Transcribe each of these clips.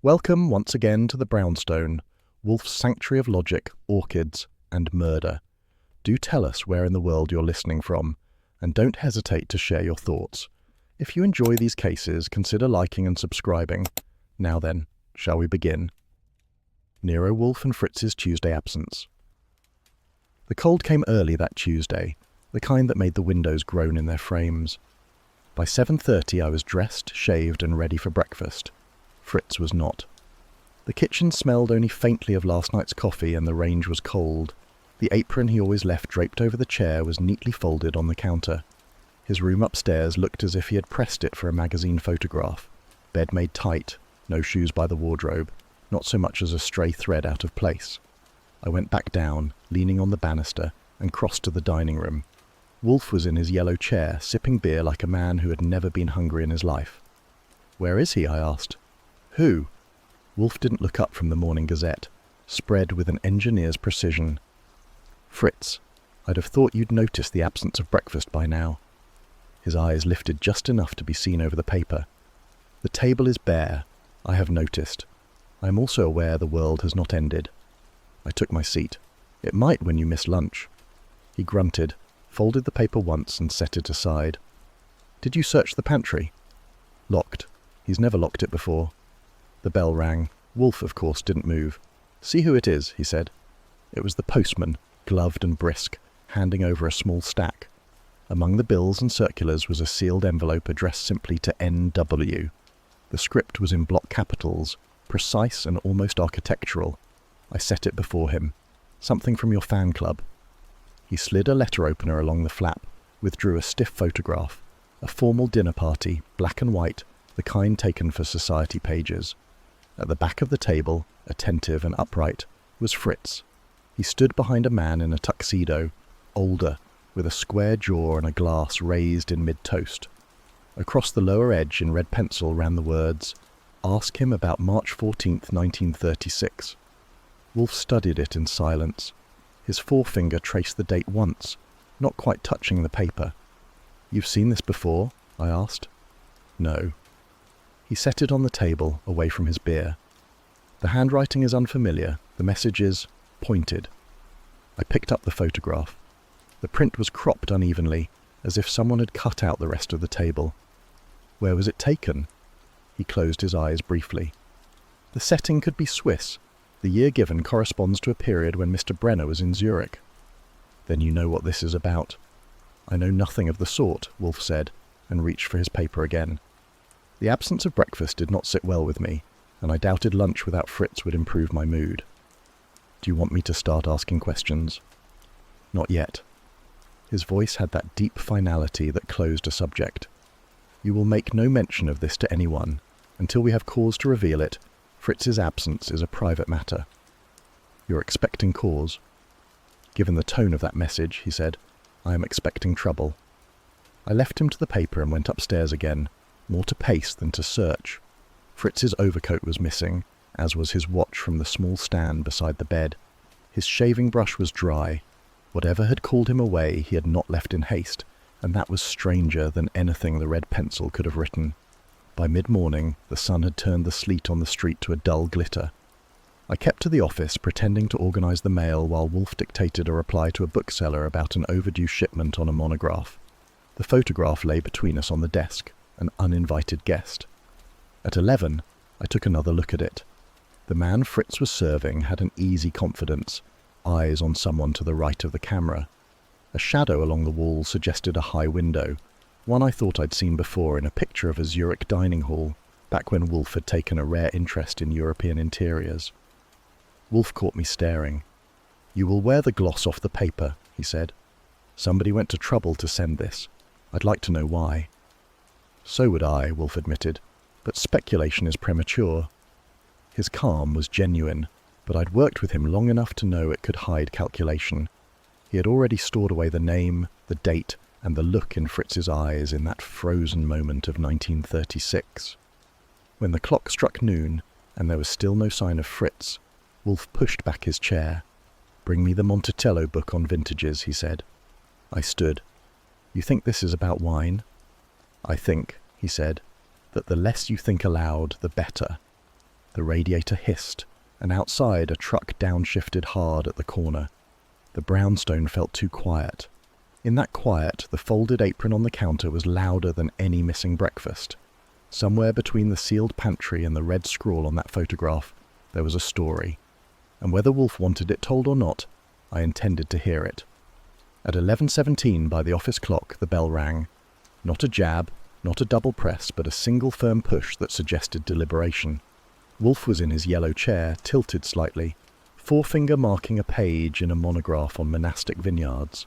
Welcome once again to the Brownstone, Wolfe's sanctuary of logic, orchids, and murder. Do tell us where in the world you're listening from, and don't hesitate to share your thoughts. If you enjoy these cases, consider liking and subscribing. Now then, shall we begin? Nero Wolfe and Fritz's Tuesday absence. The cold came early that Tuesday, the kind that made the windows groan in their frames. By 7:30 I was dressed, shaved, and ready for breakfast. Fritz was not. The kitchen smelled only faintly of last night's coffee, and the range was cold. The apron he always left draped over the chair was neatly folded on the counter. His room upstairs looked as if he had pressed it for a magazine photograph. Bed made tight, no shoes by the wardrobe, not so much as a stray thread out of place. I went back down, leaning on the banister, and crossed to the dining room. Wolfe was in his yellow chair, sipping beer like a man who had never been hungry in his life. "Where is he?" I asked. "Who?" Wolfe didn't look up from the Morning Gazette, spread with an engineer's precision. "Fritz, I'd have thought you'd noticed the absence of breakfast by now." His eyes lifted just enough to be seen over the paper. "The table is bare. I have noticed. I am also aware the world has not ended." I took my seat. "It might when you miss lunch." He grunted, folded the paper once and set it aside. "Did you search the pantry?" "Locked. He's never locked it before." The bell rang. Wolfe, of course, didn't move. "See who it is," he said. It was the postman, gloved and brisk, handing over a small stack. Among the bills and circulars was a sealed envelope addressed simply to N.W. The script was in block capitals, precise and almost architectural. I set it before him. "Something from your fan club." He slid a letter opener along the flap, withdrew a stiff photograph. A formal dinner party, black and white, the kind taken for society pages. At the back of the table, attentive and upright, was Fritz. He stood behind a man in a tuxedo, older, with a square jaw and a glass raised in mid-toast. Across the lower edge in red pencil ran the words, "Ask him about March 14th, 1936. Wolfe studied it in silence. His forefinger traced the date once, not quite touching the paper. "You've seen this before?" I asked. "No." He set it on the table, away from his beer. "The handwriting is unfamiliar. The message is pointed." I picked up the photograph. The print was cropped unevenly, as if someone had cut out the rest of the table. "Where was it taken?" He closed his eyes briefly. "The setting could be Swiss. The year given corresponds to a period when Mr. Brenner was in Zurich." "Then you know what this is about." "I know nothing of the sort," Wolfe said, and reached for his paper again. The absence of breakfast did not sit well with me, and I doubted lunch without Fritz would improve my mood. "Do you want me to start asking questions?" "Not yet." His voice had that deep finality that closed a subject. "You will make no mention of this to anyone. Until we have cause to reveal it, Fritz's absence is a private matter." "You're expecting cause?" "Given the tone of that message," he said, "I am expecting trouble." I left him to the paper and went upstairs again, more to pace than to search. Fritz's overcoat was missing, as was his watch from the small stand beside the bed. His shaving brush was dry. Whatever had called him away he had not left in haste, and that was stranger than anything the red pencil could have written. By mid-morning, the sun had turned the sleet on the street to a dull glitter. I kept to the office, pretending to organize the mail while Wolfe dictated a reply to a bookseller about an overdue shipment on a monograph. The photograph lay between us on the desk, an uninvited guest. At 11, I took another look at it. The man Fritz was serving had an easy confidence, eyes on someone to the right of the camera. A shadow along the wall suggested a high window, one I thought I'd seen before in a picture of a Zurich dining hall, back when Wolfe had taken a rare interest in European interiors. Wolfe caught me staring. "You will wear the gloss off the paper," he said. "Somebody went to trouble to send this. I'd like to know why." "So would I," Wolfe admitted, "but speculation is premature." His calm was genuine, but I'd worked with him long enough to know it could hide calculation. He had already stored away the name, the date, and the look in Fritz's eyes in that frozen moment of 1936. When the clock struck noon, and there was still no sign of Fritz, Wolfe pushed back his chair. "Bring me the Monticello book on vintages," he said. I stood. "You think this is about wine?" "I think," he said, "that the less you think aloud, the better." The radiator hissed, and outside a truck downshifted hard at the corner. The brownstone felt too quiet. In that quiet, the folded apron on the counter was louder than any missing breakfast. Somewhere between the sealed pantry and the red scrawl on that photograph, there was a story. And whether Wolfe wanted it told or not, I intended to hear it. At 11:17 by the office clock, the bell rang. Not a jab, not a double press, but a single firm push that suggested deliberation. Wolfe was in his yellow chair, tilted slightly, forefinger marking a page in a monograph on monastic vineyards.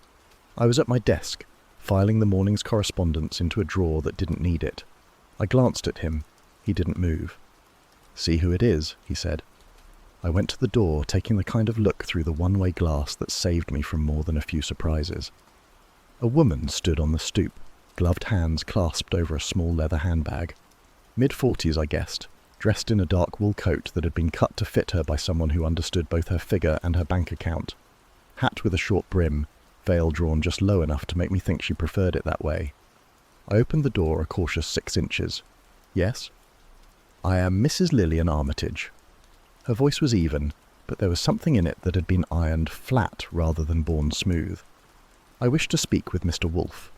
I was at my desk, filing the morning's correspondence into a drawer that didn't need it. I glanced at him. He didn't move. "See who it is," he said. I went to the door, taking the kind of look through the one-way glass that saved me from more than a few surprises. A woman stood on the stoop, gloved hands clasped over a small leather handbag. Mid-40s, I guessed, dressed in a dark wool coat that had been cut to fit her by someone who understood both her figure and her bank account. Hat with a short brim, veil drawn just low enough to make me think she preferred it that way. I opened the door a cautious 6 inches. "Yes?" "I am Mrs. Lillian Armitage." Her voice was even, but there was something in it that had been ironed flat rather than born smooth. "I wish to speak with Mr. Wolfe."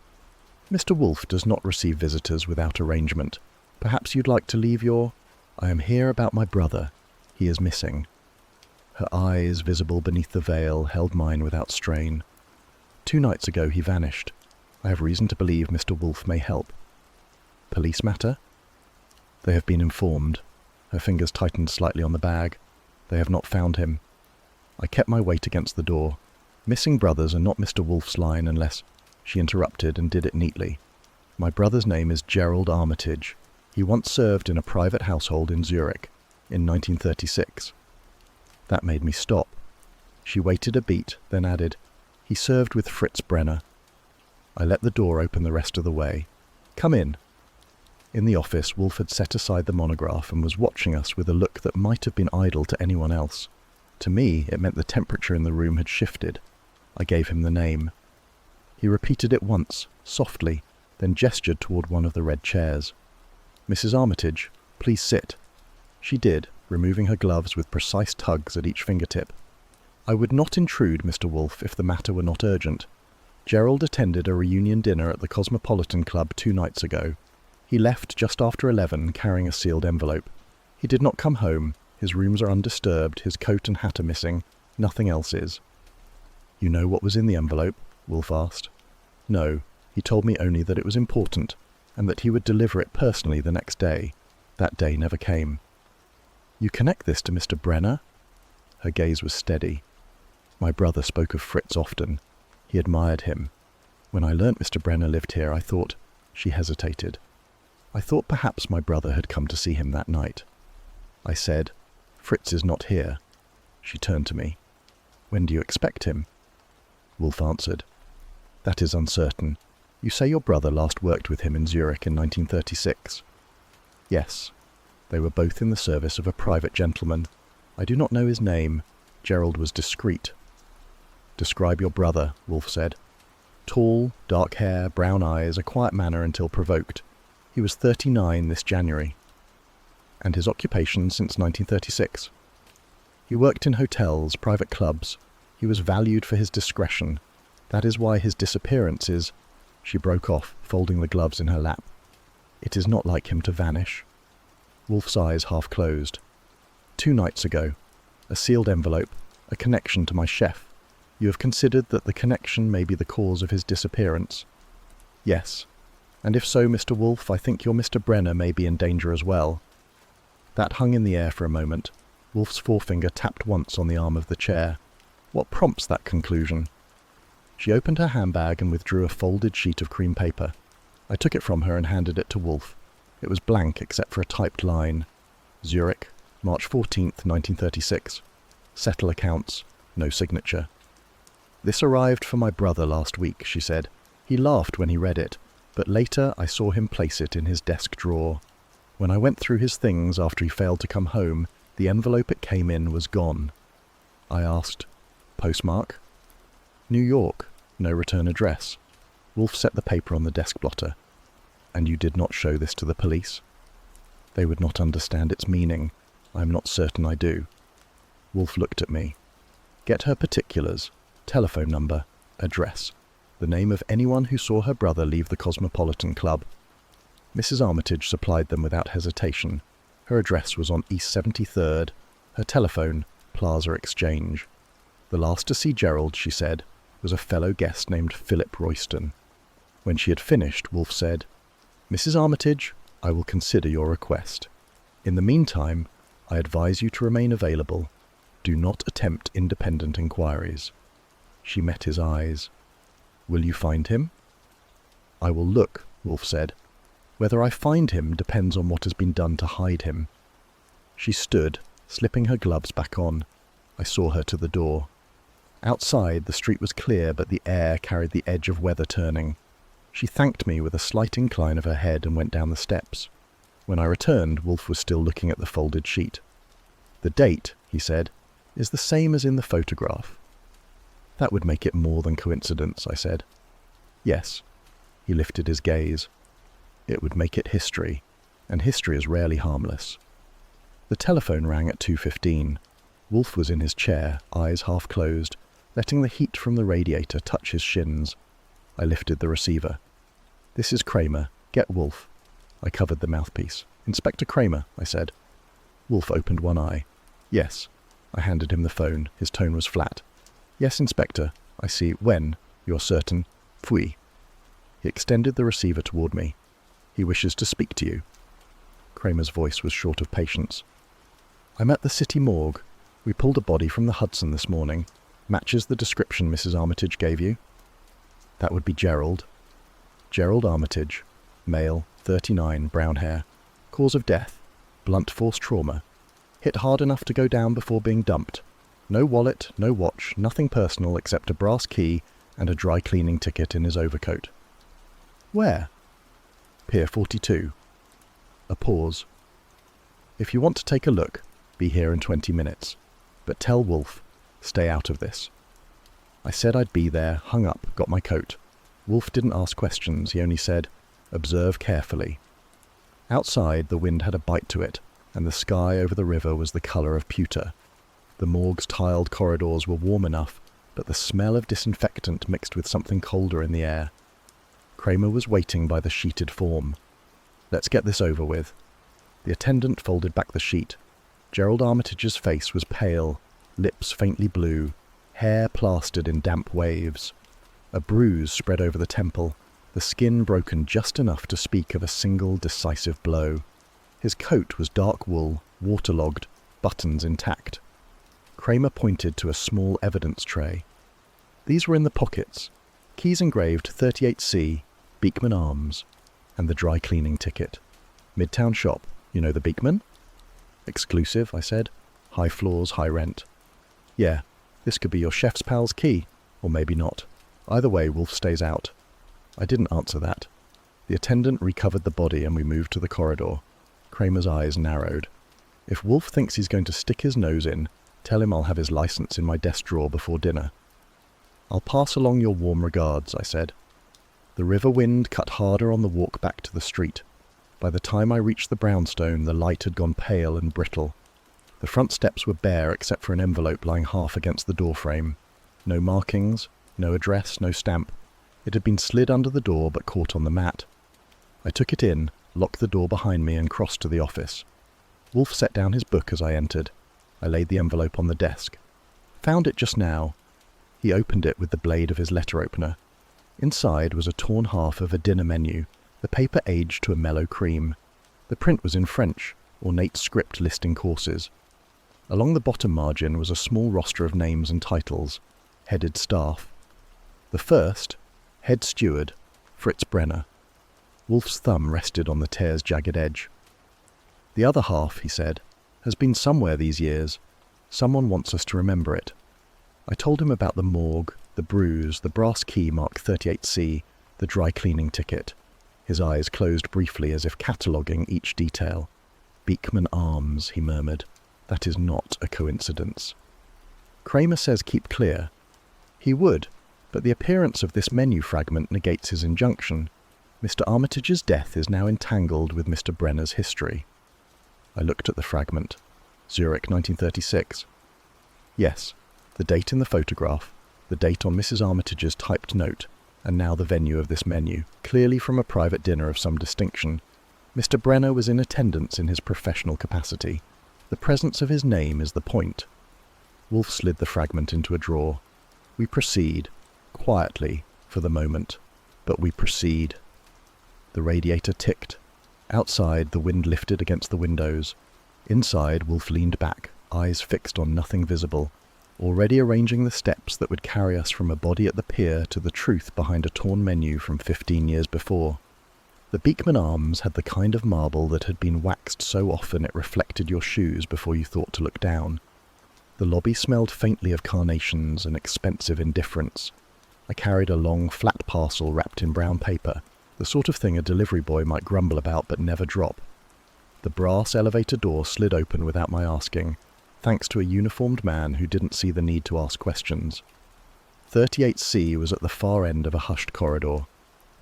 "Mr. Wolfe does not receive visitors without arrangement. Perhaps you'd like to leave your—" "I am here about my brother. He is missing." Her eyes, visible beneath the veil, held mine without strain. "2 nights ago he vanished. I have reason to believe Mr. Wolfe may help." "Police matter?" "They have been informed." Her fingers tightened slightly on the bag. "They have not found him." I kept my weight against the door. "Missing brothers are not Mr. Wolfe's line unless—" She interrupted and did it neatly. "My brother's name is Gerald Armitage. He once served in a private household in Zurich, in 1936. That made me stop. She waited a beat, then added, "He served with Fritz Brenner." I let the door open the rest of the way. "Come in." In the office, Wolfe had set aside the monograph and was watching us with a look that might have been idle to anyone else. To me, it meant the temperature in the room had shifted. I gave him the name. He repeated it once, softly, then gestured toward one of the red chairs. "Mrs. Armitage, please sit." She did, removing her gloves with precise tugs at each fingertip. "I would not intrude, Mr. Wolfe, if the matter were not urgent. Gerald attended a reunion dinner at the Cosmopolitan Club 2 nights ago. He left just after 11, carrying a sealed envelope. He did not come home. His rooms are undisturbed, his coat and hat are missing. Nothing else is." "You know what was in the envelope?" Wolfe asked. "No. He told me only that it was important, and that he would deliver it personally the next day. That day never came." "You connect this to Mr. Brenner?" Her gaze was steady. "My brother spoke of Fritz often. He admired him. When I learnt Mr. Brenner lived here, I thought—" She hesitated. "I thought perhaps my brother had come to see him that night." I said, "Fritz is not here." She turned to me. "When do you expect him?" Wolfe answered, "That is uncertain. You say your brother last worked with him in Zurich in 1936. "Yes. They were both in the service of a private gentleman. I do not know his name. Gerald was discreet." "Describe your brother," Wolfe said. "Tall, dark hair, brown eyes, a quiet manner until provoked. He was 39 this January." "And his occupation since 1936? "He worked in hotels, private clubs. He was valued for his discretion. That is why his disappearance is—" She broke off, folding the gloves in her lap. "It is not like him to vanish." Wolfe's eyes half closed. 2 nights ago. A sealed envelope, a connection to my chef. You have considered that the connection may be the cause of his disappearance?" "Yes. And if so, Mr. Wolfe, I think your Mr. Brenner may be in danger as well." That hung in the air for a moment. Wolfe's forefinger tapped once on the arm of the chair. "What prompts that conclusion?" She opened her handbag and withdrew a folded sheet of cream paper. I took it from her and handed it to Wolfe. It was blank except for a typed line. "Zurich, March 14th, 1936. Settle accounts. No signature." "This arrived for my brother last week," she said. "He laughed when he read it, but later I saw him place it in his desk drawer. When I went through his things after he failed to come home, the envelope it came in was gone." I asked, "Postmark?" "New York. No return address." Wolfe set the paper on the desk blotter. "And you did not show this to the police?" "They would not understand its meaning. I'm not certain I do. Wolfe looked at me. Get her particulars, telephone number, address, the name of anyone who saw her brother leave the Cosmopolitan Club. Mrs. Armitage supplied them without hesitation. Her address was on East 73rd, her telephone, Plaza Exchange. The last to see Gerald, she said, was a fellow guest named Philip Royston. When she had finished, Wolfe said, Mrs. Armitage, I will consider your request. In the meantime, I advise you to remain available. Do not attempt independent inquiries. She met his eyes. Will you find him? I will look, Wolfe said. Whether I find him depends on what has been done to hide him. She stood, slipping her gloves back on. I saw her to the door. Outside, the street was clear, but the air carried the edge of weather turning. She thanked me with a slight incline of her head and went down the steps. When I returned, Wolfe was still looking at the folded sheet. The date, he said, is the same as in the photograph. That would make it more than coincidence, I said. Yes. He lifted his gaze. It would make it history, and history is rarely harmless. The telephone rang at 2:15. Wolfe was in his chair, eyes half closed, letting the heat from the radiator touch his shins. I lifted the receiver. This is Kramer. Get Wolfe. I covered the mouthpiece. Inspector Kramer, I said. Wolfe opened one eye. Yes. I handed him the phone. His tone was flat. Yes, Inspector. I see. When? You're certain? Pfui. He extended the receiver toward me. He wishes to speak to you. Kramer's voice was short of patience. I'm at the city morgue. We pulled a body from the Hudson this morning. Matches the description Mrs. Armitage gave you. That would be Gerald. Gerald Armitage. Male, 39, brown hair. Cause of death. Blunt force trauma. Hit hard enough to go down before being dumped. No wallet, no watch, nothing personal except a brass key and a dry cleaning ticket in his overcoat. Where? Pier 42. A pause. If you want to take a look, be here in 20 minutes. But tell Wolfe, stay out of this. I said I'd be there, hung up, got my coat. Wolfe didn't ask questions, he only said, observe carefully. Outside, the wind had a bite to it, and the sky over the river was the colour of pewter. The morgue's tiled corridors were warm enough, but the smell of disinfectant mixed with something colder in the air. Kramer was waiting by the sheeted form. Let's get this over with. The attendant folded back the sheet. Gerald Armitage's face was pale, lips faintly blue, hair plastered in damp waves. A bruise spread over the temple, the skin broken just enough to speak of a single decisive blow. His coat was dark wool, waterlogged, buttons intact. Kramer pointed to a small evidence tray. These were in the pockets. Keys engraved 38C, Beekman Arms, and the dry cleaning ticket. Midtown shop, you know the Beekman? Exclusive, I said. High floors, high rent. Yeah, this could be your chef's pal's key, or maybe not. Either way, Wolfe stays out. I didn't answer that. The attendant recovered the body and we moved to the corridor. Kramer's eyes narrowed. If Wolfe thinks he's going to stick his nose in, tell him I'll have his license in my desk drawer before dinner. I'll pass along your warm regards, I said. The river wind cut harder on the walk back to the street. By the time I reached the brownstone, the light had gone pale and brittle. The front steps were bare except for an envelope lying half against the doorframe. No markings, no address, no stamp. It had been slid under the door but caught on the mat. I took it in, locked the door behind me and crossed to the office. Wolfe set down his book as I entered. I laid the envelope on the desk. Found it just now. He opened it with the blade of his letter opener. Inside was a torn half of a dinner menu, the paper aged to a mellow cream. The print was in French, ornate script listing courses. Along the bottom margin was a small roster of names and titles, headed staff. The first, head steward, Fritz Brenner. Wolfe's thumb rested on the tear's jagged edge. The other half, he said, has been somewhere these years. Someone wants us to remember it. I told him about the morgue, the bruise, the brass key marked 38C, the dry cleaning ticket. His eyes closed briefly as if cataloguing each detail. Beekman Arms, he murmured. That is not a coincidence. Kramer says keep clear. He would, but the appearance of this menu fragment negates his injunction. Mr. Armitage's death is now entangled with Mr. Brenner's history. I looked at the fragment. Zurich, 1936. Yes, the date in the photograph, the date on Mrs. Armitage's typed note, and now the venue of this menu, clearly from a private dinner of some distinction. Mr. Brenner was in attendance in his professional capacity. The presence of his name is the point. Wolfe slid the fragment into a drawer. We proceed, quietly, for the moment, but we proceed. The radiator ticked. Outside, the wind lifted against the windows. Inside, Wolfe leaned back, eyes fixed on nothing visible, already arranging the steps that would carry us from a body at the pier to the truth behind a torn menu from 15 years before. The Beekman Arms had the kind of marble that had been waxed so often it reflected your shoes before you thought to look down. The lobby smelled faintly of carnations and expensive indifference. I carried a long, flat parcel wrapped in brown paper, the sort of thing a delivery boy might grumble about but never drop. The brass elevator door slid open without my asking, thanks to a uniformed man who didn't see the need to ask questions. 38C was at the far end of a hushed corridor.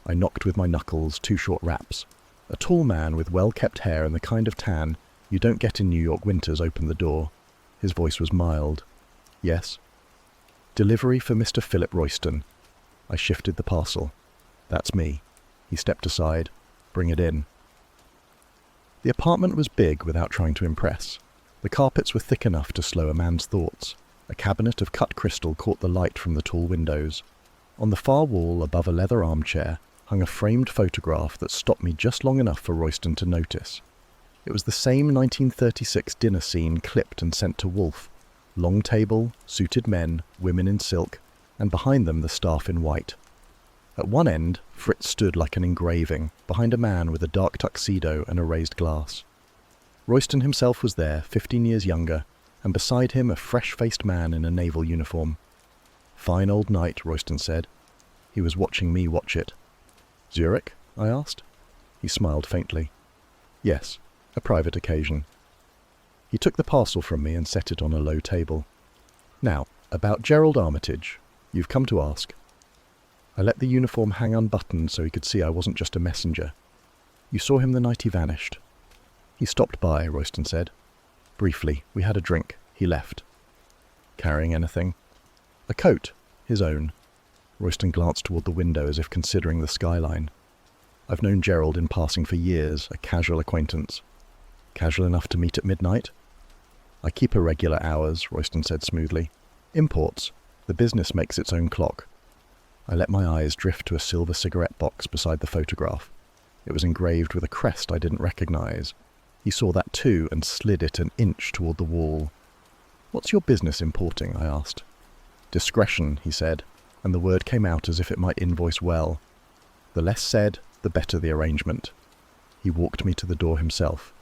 I knocked with my knuckles, 2 short raps. A tall man with well-kept hair and the kind of tan you don't get in New York winters opened the door. His voice was mild. Yes? Delivery for Mr. Philip Royston. I shifted the parcel. That's me. He stepped aside. Bring it in. The apartment was big without trying to impress. The carpets were thick enough to slow a man's thoughts. A cabinet of cut crystal caught the light from the tall windows. On the far wall, above a leather armchair, hung a framed photograph that stopped me just long enough for Royston to notice. It was the same 1936 dinner scene clipped and sent to Wolfe. Long table, suited men, women in silk, and behind them the staff in white. At one end, Fritz stood like an engraving, behind a man with a dark tuxedo and a raised glass. Royston himself was there, 15 years younger, and beside him a fresh-faced man in a naval uniform. Fine old night, Royston said. He was watching me watch it. Zurich? I asked. He smiled faintly. Yes, a private occasion. He took the parcel from me and set it on a low table. Now, about Gerald Armitage. You've come to ask. I let the uniform hang unbuttoned so he could see I wasn't just a messenger. You saw him the night he vanished. He stopped by, Royston said. Briefly, we had a drink. He left. Carrying anything? A coat. His own. Royston glanced toward the window as if considering the skyline. I've known Gerald in passing for years, a casual acquaintance. Casual enough to meet at midnight? I keep irregular hours, Royston said smoothly. Imports. The business makes its own clock. I let my eyes drift to a silver cigarette box beside the photograph. It was engraved with a crest I didn't recognize. He saw that too and slid it an inch toward the wall. What's your business importing? I asked. Discretion, he said, and the word came out as if it might invoice well. The less said, the better the arrangement. He walked me to the door himself.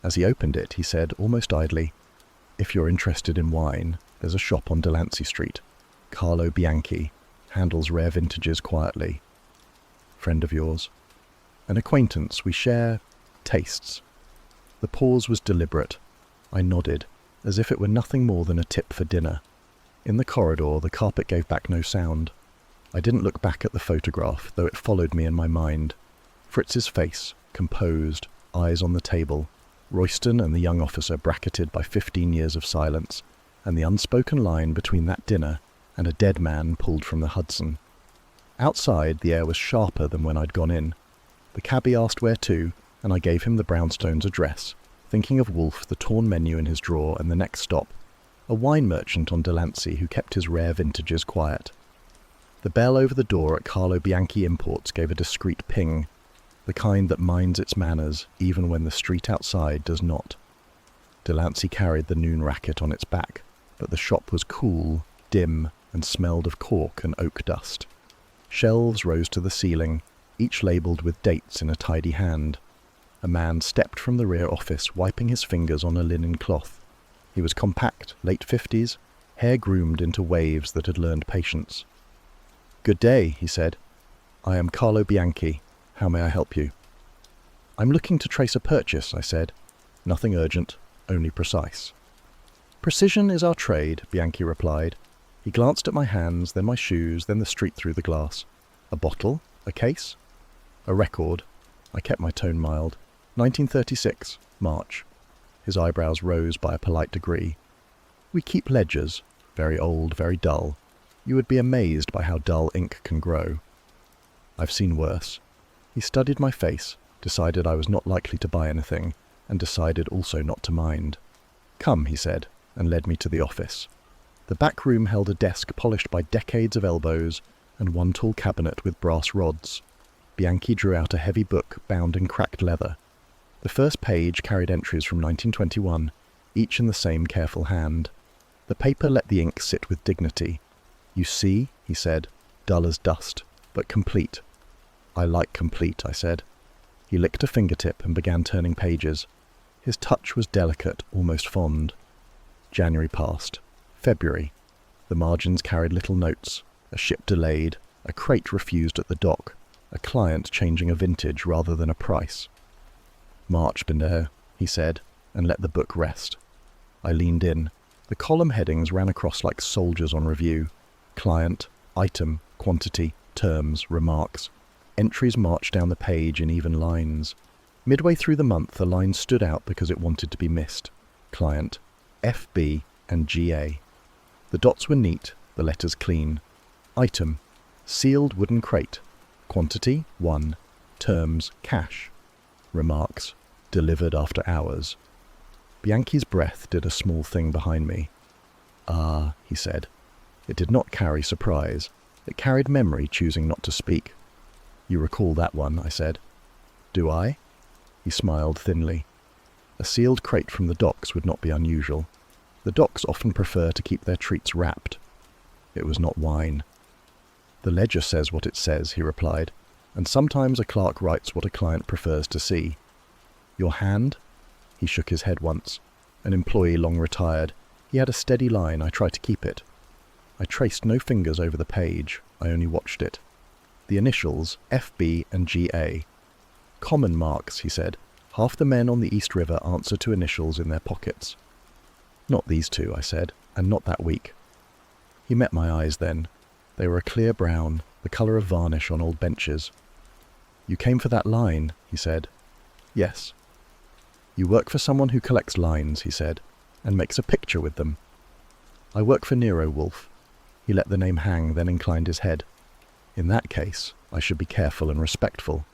As he opened it, he said, almost idly, If you're interested in wine, there's a shop on Delancey Street. Carlo Bianchi. Handles rare vintages quietly. Friend of yours? An acquaintance. We share tastes. The pause was deliberate. I nodded, as if it were nothing more than a tip for dinner. In the corridor, the carpet gave back no sound. I didn't look back at the photograph, though it followed me in my mind. Fritz's face, composed, eyes on the table, Royston and the young officer bracketed by 15 years of silence, and the unspoken line between that dinner and a dead man pulled from the Hudson. Outside, the air was sharper than when I'd gone in. The cabbie asked where to, and I gave him the brownstone's address, thinking of Wolfe, the torn menu in his drawer, and the next stop, a wine merchant on Delancey who kept his rare vintages quiet. The bell over the door at Carlo Bianchi Imports gave a discreet ping, the kind that minds its manners even when the street outside does not. Delancey carried the noon racket on its back, but the shop was cool, dim, and smelled of cork and oak dust. Shelves rose to the ceiling, each labelled with dates in a tidy hand. A man stepped from the rear office, wiping his fingers on a linen cloth. He was compact, late 50s, hair groomed into waves that had learned patience. Good day, he said. I am Carlo Bianchi. How may I help you? I'm looking to trace a purchase, I said. Nothing urgent, only precise. Precision is our trade, Bianchi replied. He glanced at my hands, then my shoes, then the street through the glass. A bottle? A case? A record. I kept my tone mild. 1936, March. His eyebrows rose by a polite degree. "We keep ledgers, very old, very dull. You would be amazed by how dull ink can grow." "I've seen worse." He studied my face, decided I was not likely to buy anything, and decided also not to mind. "Come," he said, and led me to the office. The back room held a desk polished by decades of elbows and one tall cabinet with brass rods. Bianchi drew out a heavy book bound in cracked leather. The first page carried entries from 1921, each in the same careful hand. The paper let the ink sit with dignity. "You see," he said, "dull as dust, but complete." "I like complete," I said. He licked a fingertip and began turning pages. His touch was delicate, almost fond. January passed. February. The margins carried little notes. A ship delayed, a crate refused at the dock, a client changing a vintage rather than a price. "March, Binder," he said, and let the book rest. I leaned in. The column headings ran across like soldiers on review. Client, item, quantity, terms, remarks. Entries marched down the page in even lines. Midway through the month, a line stood out because it wanted to be missed. Client, FB and GA. The dots were neat, the letters clean. Item, sealed wooden crate. Quantity, 1. Terms, cash. Remarks, delivered after hours. Bianchi's breath did a small thing behind me. "Ah," he said. It did not carry surprise. It carried memory choosing not to speak. "You recall that one," I said. "Do I?" He smiled thinly. A sealed crate from the docks would not be unusual. The docks often prefer to keep their treats wrapped. It was not wine. "The ledger says what it says," he replied, "and sometimes a clerk writes what a client prefers to see." "Your hand?" He shook his head once. An employee long retired. He had a steady line. I tried to keep it. I traced no fingers over the page. I only watched it. The initials, FB and GA. "Common marks," he said. "Half the men on the East River answer to initials in their pockets." "Not these two," I said, "and not that week." He met my eyes then. They were a clear brown, the colour of varnish on old benches. "You came for that line," he said. "Yes." "You work for someone who collects lines," he said, "and makes a picture with them." "I work for Nero Wolfe." He let the name hang, then inclined his head. "In that case, I should be careful and respectful.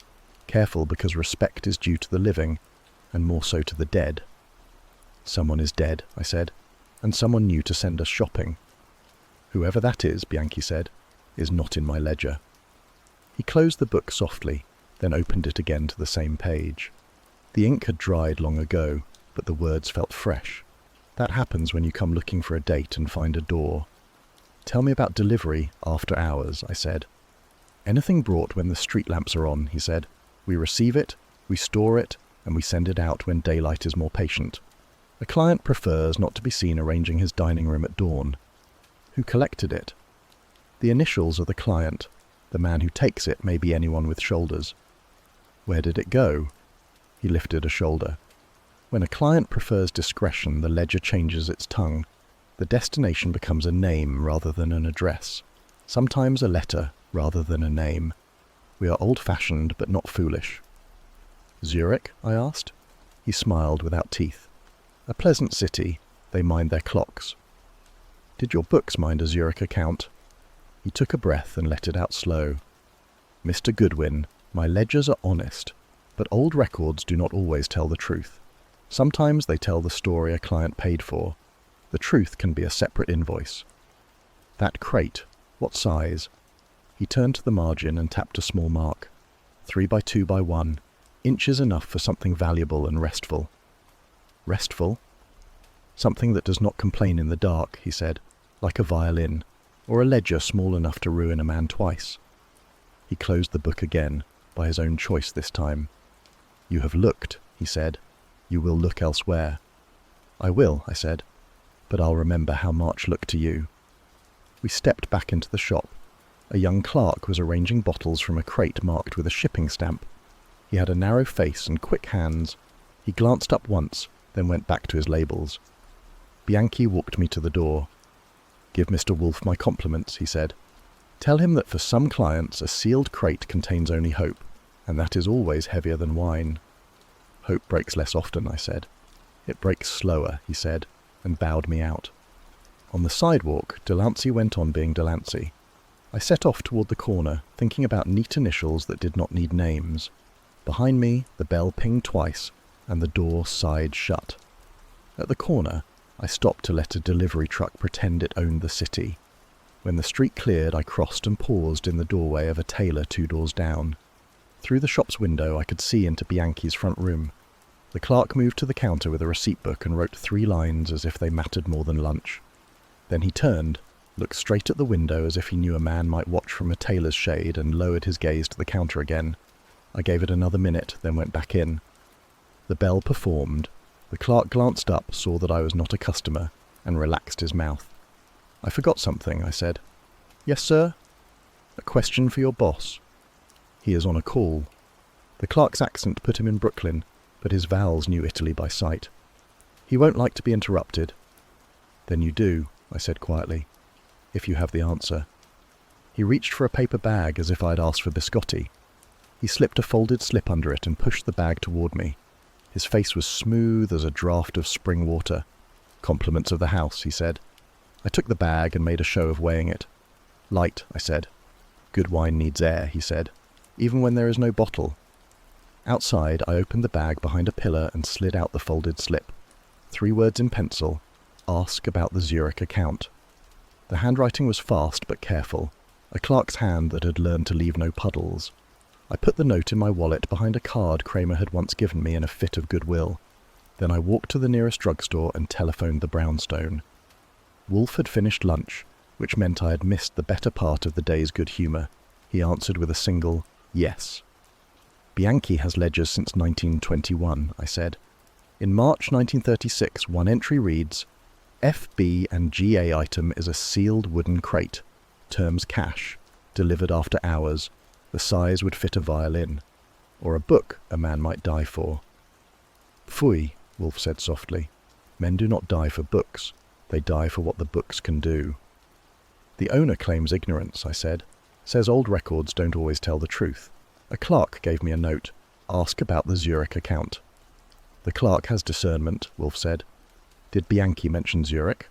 Careful because respect is due to the living, and more so to the dead." "Someone is dead," I said, "and someone new to send us shopping." "Whoever that is," Bianchi said, "is not in my ledger." He closed the book softly, then opened it again to the same page. The ink had dried long ago, but the words felt fresh. That happens when you come looking for a date and find a door. "Tell me about delivery after hours," I said. "Anything brought when the street lamps are on," he said. "We receive it, we store it, and we send it out when daylight is more patient. A client prefers not to be seen arranging his dining room at dawn." "Who collected it?" "The initials of the client. The man who takes it may be anyone with shoulders." "Where did it go?" He lifted a shoulder. "When a client prefers discretion, the ledger changes its tongue. The destination becomes a name rather than an address. Sometimes a letter rather than a name. We are old-fashioned but not foolish." "Zurich?" I asked. He smiled without teeth. "A pleasant city. They mind their clocks." "Did your books mind a Zurich account?" He took a breath and let it out slow. "Mr. Goodwin, my ledgers are honest, but old records do not always tell the truth. Sometimes they tell the story a client paid for. The truth can be a separate invoice." "That crate, what size?" He turned to the margin and tapped a small mark. 3 by 2 by 1, inches enough for something valuable and restful. "Restful?" "Something that does not complain in the dark," he said, "like a violin, or a ledger small enough to ruin a man twice." He closed the book again, by his own choice this time. "You have looked," he said. "You will look elsewhere." "I will," I said, "but I'll remember how March looked to you." We stepped back into the shop. A young clerk was arranging bottles from a crate marked with a shipping stamp. He had a narrow face and quick hands. He glanced up once, then went back to his labels. Bianchi walked me to the door. "Give Mr. Wolfe my compliments," he said. "Tell him that for some clients a sealed crate contains only hope, and that is always heavier than wine." "Hope breaks less often," I said. It breaks slower, he said, and bowed me out. On the sidewalk, Delancey went on being Delancey. I set off toward the corner, thinking about neat initials that did not need names. Behind me, the bell pinged twice, and the door sighed shut. At the corner, I stopped to let a delivery truck pretend it owned the city. When the street cleared, I crossed and paused in the doorway of a tailor 2 doors down. Through the shop's window, I could see into Bianchi's front room. The clerk moved to the counter with a receipt book and wrote 3 lines as if they mattered more than lunch. Then he turned, looked straight at the window as if he knew a man might watch from a tailor's shade, and lowered his gaze to the counter again. I gave it another minute, then went back in. The bell performed. The clerk glanced up, saw that I was not a customer, and relaxed his mouth. "I forgot something," I said. "Yes, sir?" "A question for your boss." "He is on a call." The clerk's accent put him in Brooklyn, but his vowels knew Italy by sight. "He won't like to be interrupted." "Then you do," I said quietly, "if you have the answer." He reached for a paper bag as if I had asked for biscotti. He slipped a folded slip under it and pushed the bag toward me. His face was smooth as a draught of spring water. "Compliments of the house," he said. I took the bag and made a show of weighing it. "Light," I said. "Good wine needs air," he said, "even when there is no bottle." Outside, I opened the bag behind a pillar and slid out the folded slip. 3 words in pencil: "Ask about the Zurich account." The handwriting was fast but careful, a clerk's hand that had learned to leave no puddles. I put the note in my wallet behind a card Kramer had once given me in a fit of goodwill. Then I walked to the nearest drugstore and telephoned the brownstone. Wolfe had finished lunch, which meant I had missed the better part of the day's good humour. He answered with a single yes. "Bianchi has ledgers since 1921, I said. "In March 1936, one entry reads, FB and GA item is a sealed wooden crate. Terms cash. Delivered after hours. The size would fit a violin. Or a book a man might die for." "Pfui," Wolfe said softly. "Men do not die for books. They die for what the books can do." "The owner claims ignorance," I said. "Says old records don't always tell the truth. A clerk gave me a note. Ask about the Zurich account." "The clerk has discernment," Wolfe said. "Did Bianchi mention Zurich?"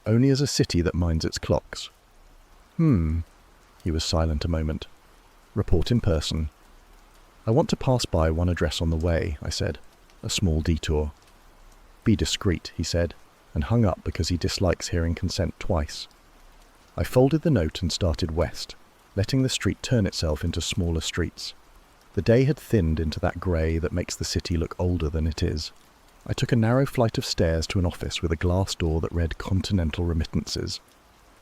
"Only as a city that minds its clocks." He was silent a moment. "Report in person." "I want to pass by one address on the way," I said. "A small detour." "Be discreet," he said, and hung up because he dislikes hearing consent twice. I folded the note and started west, letting the street turn itself into smaller streets. The day had thinned into that grey that makes the city look older than it is. I took a narrow flight of stairs to an office with a glass door that read Continental Remittances.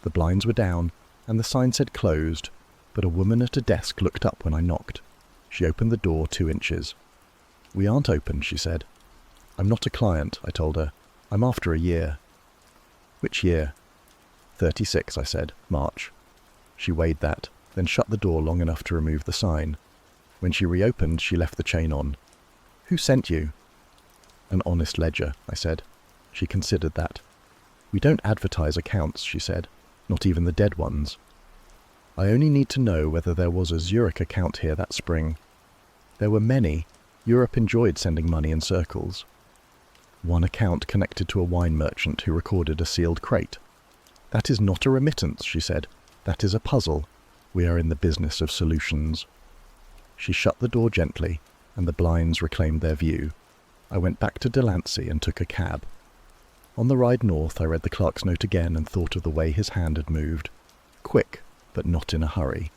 The blinds were down, and the sign said closed, but a woman at a desk looked up when I knocked. She opened the door 2 inches. "We aren't open," she said. "I'm not a client," I told her. "I'm after a year." "Which year?" 36, I said. "March." She weighed that, then shut the door long enough to remove the sign. When she reopened, she left the chain on. "Who sent you?" "An honest ledger," I said. She considered that. "We don't advertise accounts," she said. "Not even the dead ones. I only need to know whether there was a Zurich account here that spring." "There were many. Europe enjoyed sending money in circles." "One account connected to a wine merchant who recorded a sealed crate." "That is not a remittance," she said. "That is a puzzle. We are in the business of solutions." She shut the door gently, and the blinds reclaimed their view. I went back to Delancey and took a cab. On the ride north, I read the clerk's note again and thought of the way his hand had moved. Quick, but not in a hurry.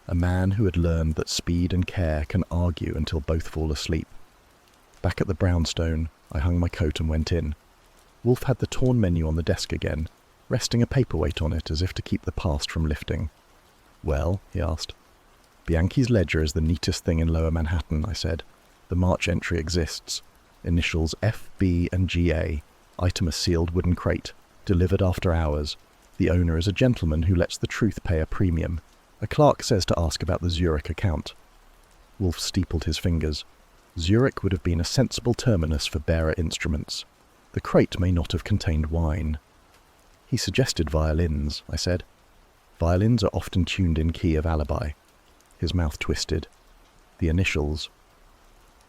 A man who had learned that speed and care can argue until both fall asleep. Back at the brownstone, I hung my coat and went in. Wolfe had the torn menu on the desk again, resting a paperweight on it as if to keep the past from lifting. "Well?" he asked. "Bianchi's ledger is the neatest thing in Lower Manhattan," I said. "The March entry exists. Initials FB and GA. Item a sealed wooden crate. Delivered after hours. The owner is a gentleman who lets the truth pay a premium. A clerk says to ask about the Zurich account." Wolfe steepled his fingers. Zurich would have been a sensible terminus for bearer instruments. The crate may not have contained wine. "He suggested violins," I said. "Violins are often tuned in key of alibi." His mouth twisted. "The initials."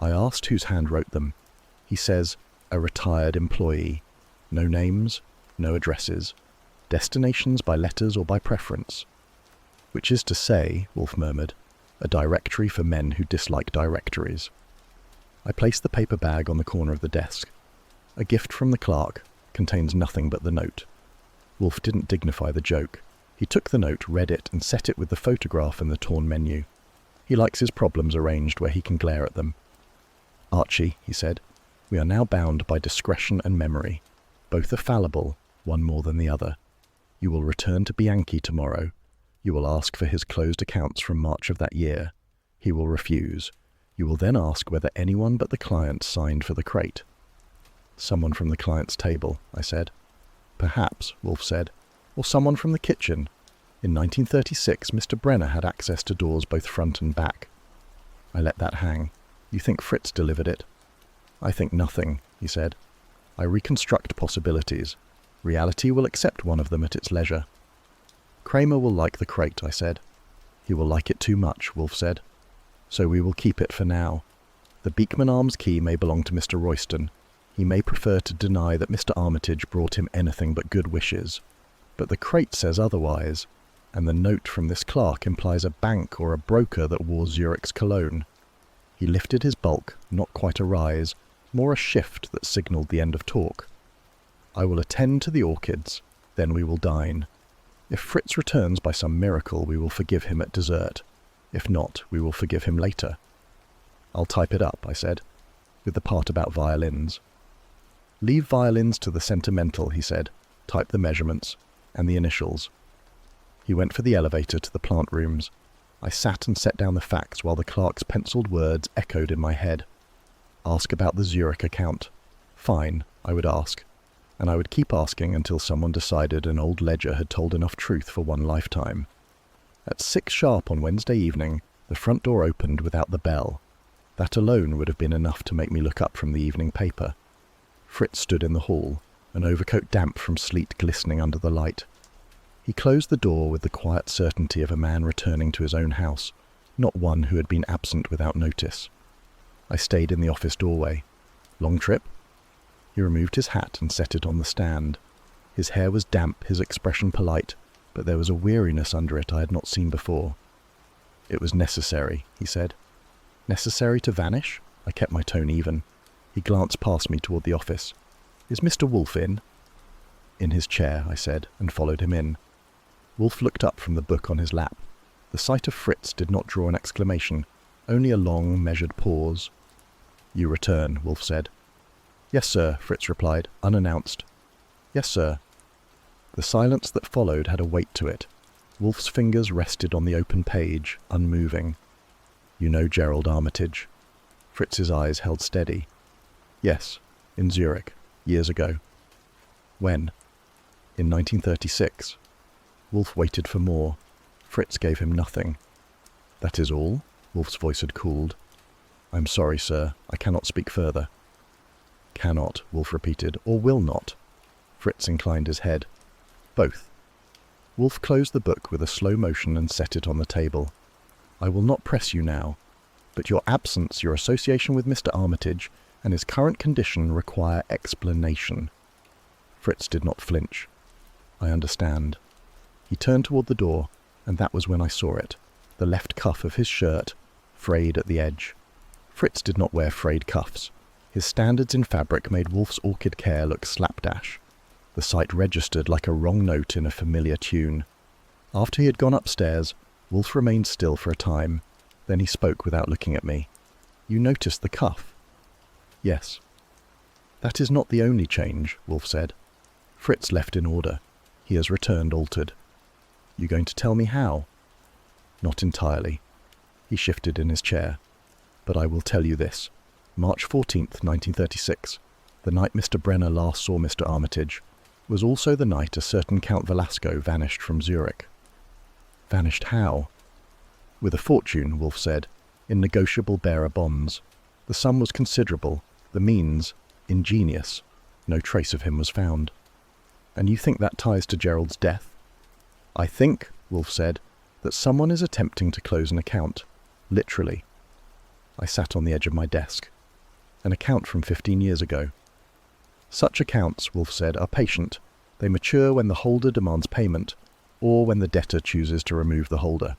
I asked whose hand wrote them. He says, A retired employee. No names, no addresses. Destinations by letters or by preference. Which is to say, Wolfe murmured, a directory for men who dislike directories. I placed the paper bag on the corner of the desk. A gift from the clerk, contains nothing but the note. Wolfe didn't dignify the joke. He took the note, read it, and set it with the photograph and the torn menu. He likes his problems arranged where he can glare at them. Archie, he said, we are now bound by discretion and memory. Both are fallible, one more than the other. You will return to Bianchi tomorrow. You will ask for his closed accounts from March of that year. He will refuse. You will then ask whether anyone but the client signed for the crate. Someone from the client's table, I said. Perhaps, Wolfe said, or someone from the kitchen. In 1936, Mr. Brenner had access to doors both front and back. I let that hang. You think Fritz delivered it? I think nothing, he said. I reconstruct possibilities. Reality will accept one of them at its leisure. Kramer will like the crate, I said. He will like it too much, Wolfe said. So we will keep it for now. The Beekman Arms key may belong to Mr. Royston. He may prefer to deny that Mr. Armitage brought him anything but good wishes. But the crate says otherwise, and the note from this clerk implies a bank or a broker that wore Zurich's cologne. He lifted his bulk, not quite a rise, more a shift that signalled the end of talk. I will attend to the orchids, then we will dine. If Fritz returns by some miracle, we will forgive him at dessert. If not, we will forgive him later. I'll type it up, I said, with the part about violins. Leave violins to the sentimental, he said. Type the measurements and the initials. He went for the elevator to the plant rooms. I sat and set down the facts while the clerk's penciled words echoed in my head. Ask about the Zurich account. Fine, I would ask. And I would keep asking until someone decided an old ledger had told enough truth for one lifetime. At 6 sharp on Wednesday evening, the front door opened without the bell. That alone would have been enough to make me look up from the evening paper. Fritz stood in the hall, an overcoat damp from sleet glistening under the light. He closed the door with the quiet certainty of a man returning to his own house, not one who had been absent without notice. I stayed in the office doorway. Long trip? He removed his hat and set it on the stand. His hair was damp, his expression polite, but there was a weariness under it I had not seen before. It was necessary, he said. Necessary to vanish? I kept my tone even. He glanced past me toward the office. Is Mr. Wolfe in? In his chair, I said, and followed him in. Wolfe looked up from the book on his lap. The sight of Fritz did not draw an exclamation, only a long, measured pause. You return, Wolfe said. Yes, sir, Fritz replied, unannounced. Yes, sir. The silence that followed had a weight to it. Wolfe's fingers rested on the open page, unmoving. You know Gerald Armitage? Fritz's eyes held steady. Yes, in Zurich, years ago. When? In 1936. Wolfe waited for more. Fritz gave him nothing. That is all? Wolfe's voice had cooled. I'm sorry, sir. I cannot speak further. Cannot, Wolfe repeated, or will not. Fritz inclined his head. Both. Wolfe closed the book with a slow motion and set it on the table. I will not press you now, but your absence, your association with Mr. Armitage, and his current condition require explanation. Fritz did not flinch. I understand. He turned toward the door, and that was when I saw it, the left cuff of his shirt, frayed at the edge. Fritz did not wear frayed cuffs. His standards in fabric made Wolfe's orchid care look slapdash. The sight registered like a wrong note in a familiar tune. After he had gone upstairs, Wolfe remained still for a time. Then he spoke without looking at me. You noticed the cuff? Yes. That is not the only change, Wolfe said. Fritz left in order. He has returned altered. You going to tell me how? Not entirely. He shifted in his chair. But I will tell you this. March 14th, 1936, the night Mr. Brenner last saw Mr. Armitage, was also the night a certain Count Velasco vanished from Zurich. Vanished how? With a fortune, Wolfe said, in negotiable bearer bonds. The sum was considerable, the means ingenious. No trace of him was found. And you think that ties to Gerald's death? I think, Wolfe said, that someone is attempting to close an account. Literally. I sat on the edge of my desk. An account from 15 years ago. Such accounts, Wolfe said, are patient. They mature when the holder demands payment, or when the debtor chooses to remove the holder.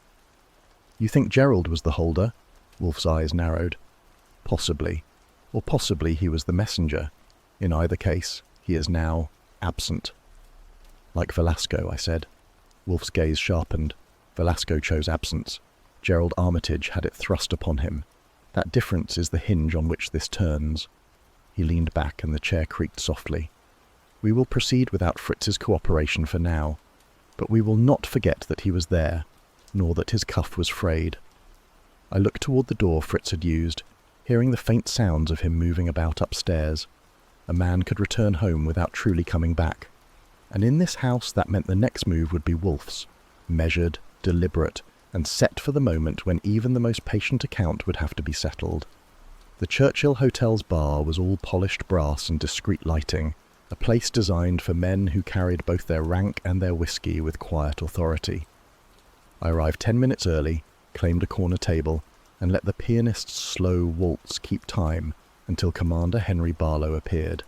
You think Gerald was the holder? Wolfe's eyes narrowed. Possibly. Or possibly he was the messenger. In either case, he is now absent. Like Velasco, I said. Wolfe's gaze sharpened. Velasco chose absence. Gerald Armitage had it thrust upon him. That difference is the hinge on which this turns. He leaned back and the chair creaked softly. We will proceed without Fritz's cooperation for now, but we will not forget that he was there, nor that his cuff was frayed. I looked toward the door Fritz had used, hearing the faint sounds of him moving about upstairs. A man could return home without truly coming back, and in this house that meant the next move would be Wolfe's, measured, deliberate, and set for the moment when even the most patient account would have to be settled. The Churchill Hotel's bar was all polished brass and discreet lighting, a place designed for men who carried both their rank and their whiskey with quiet authority. I arrived 10 minutes early, claimed a corner table, and let the pianist's slow waltz keep time until Commander Henry Barlow appeared.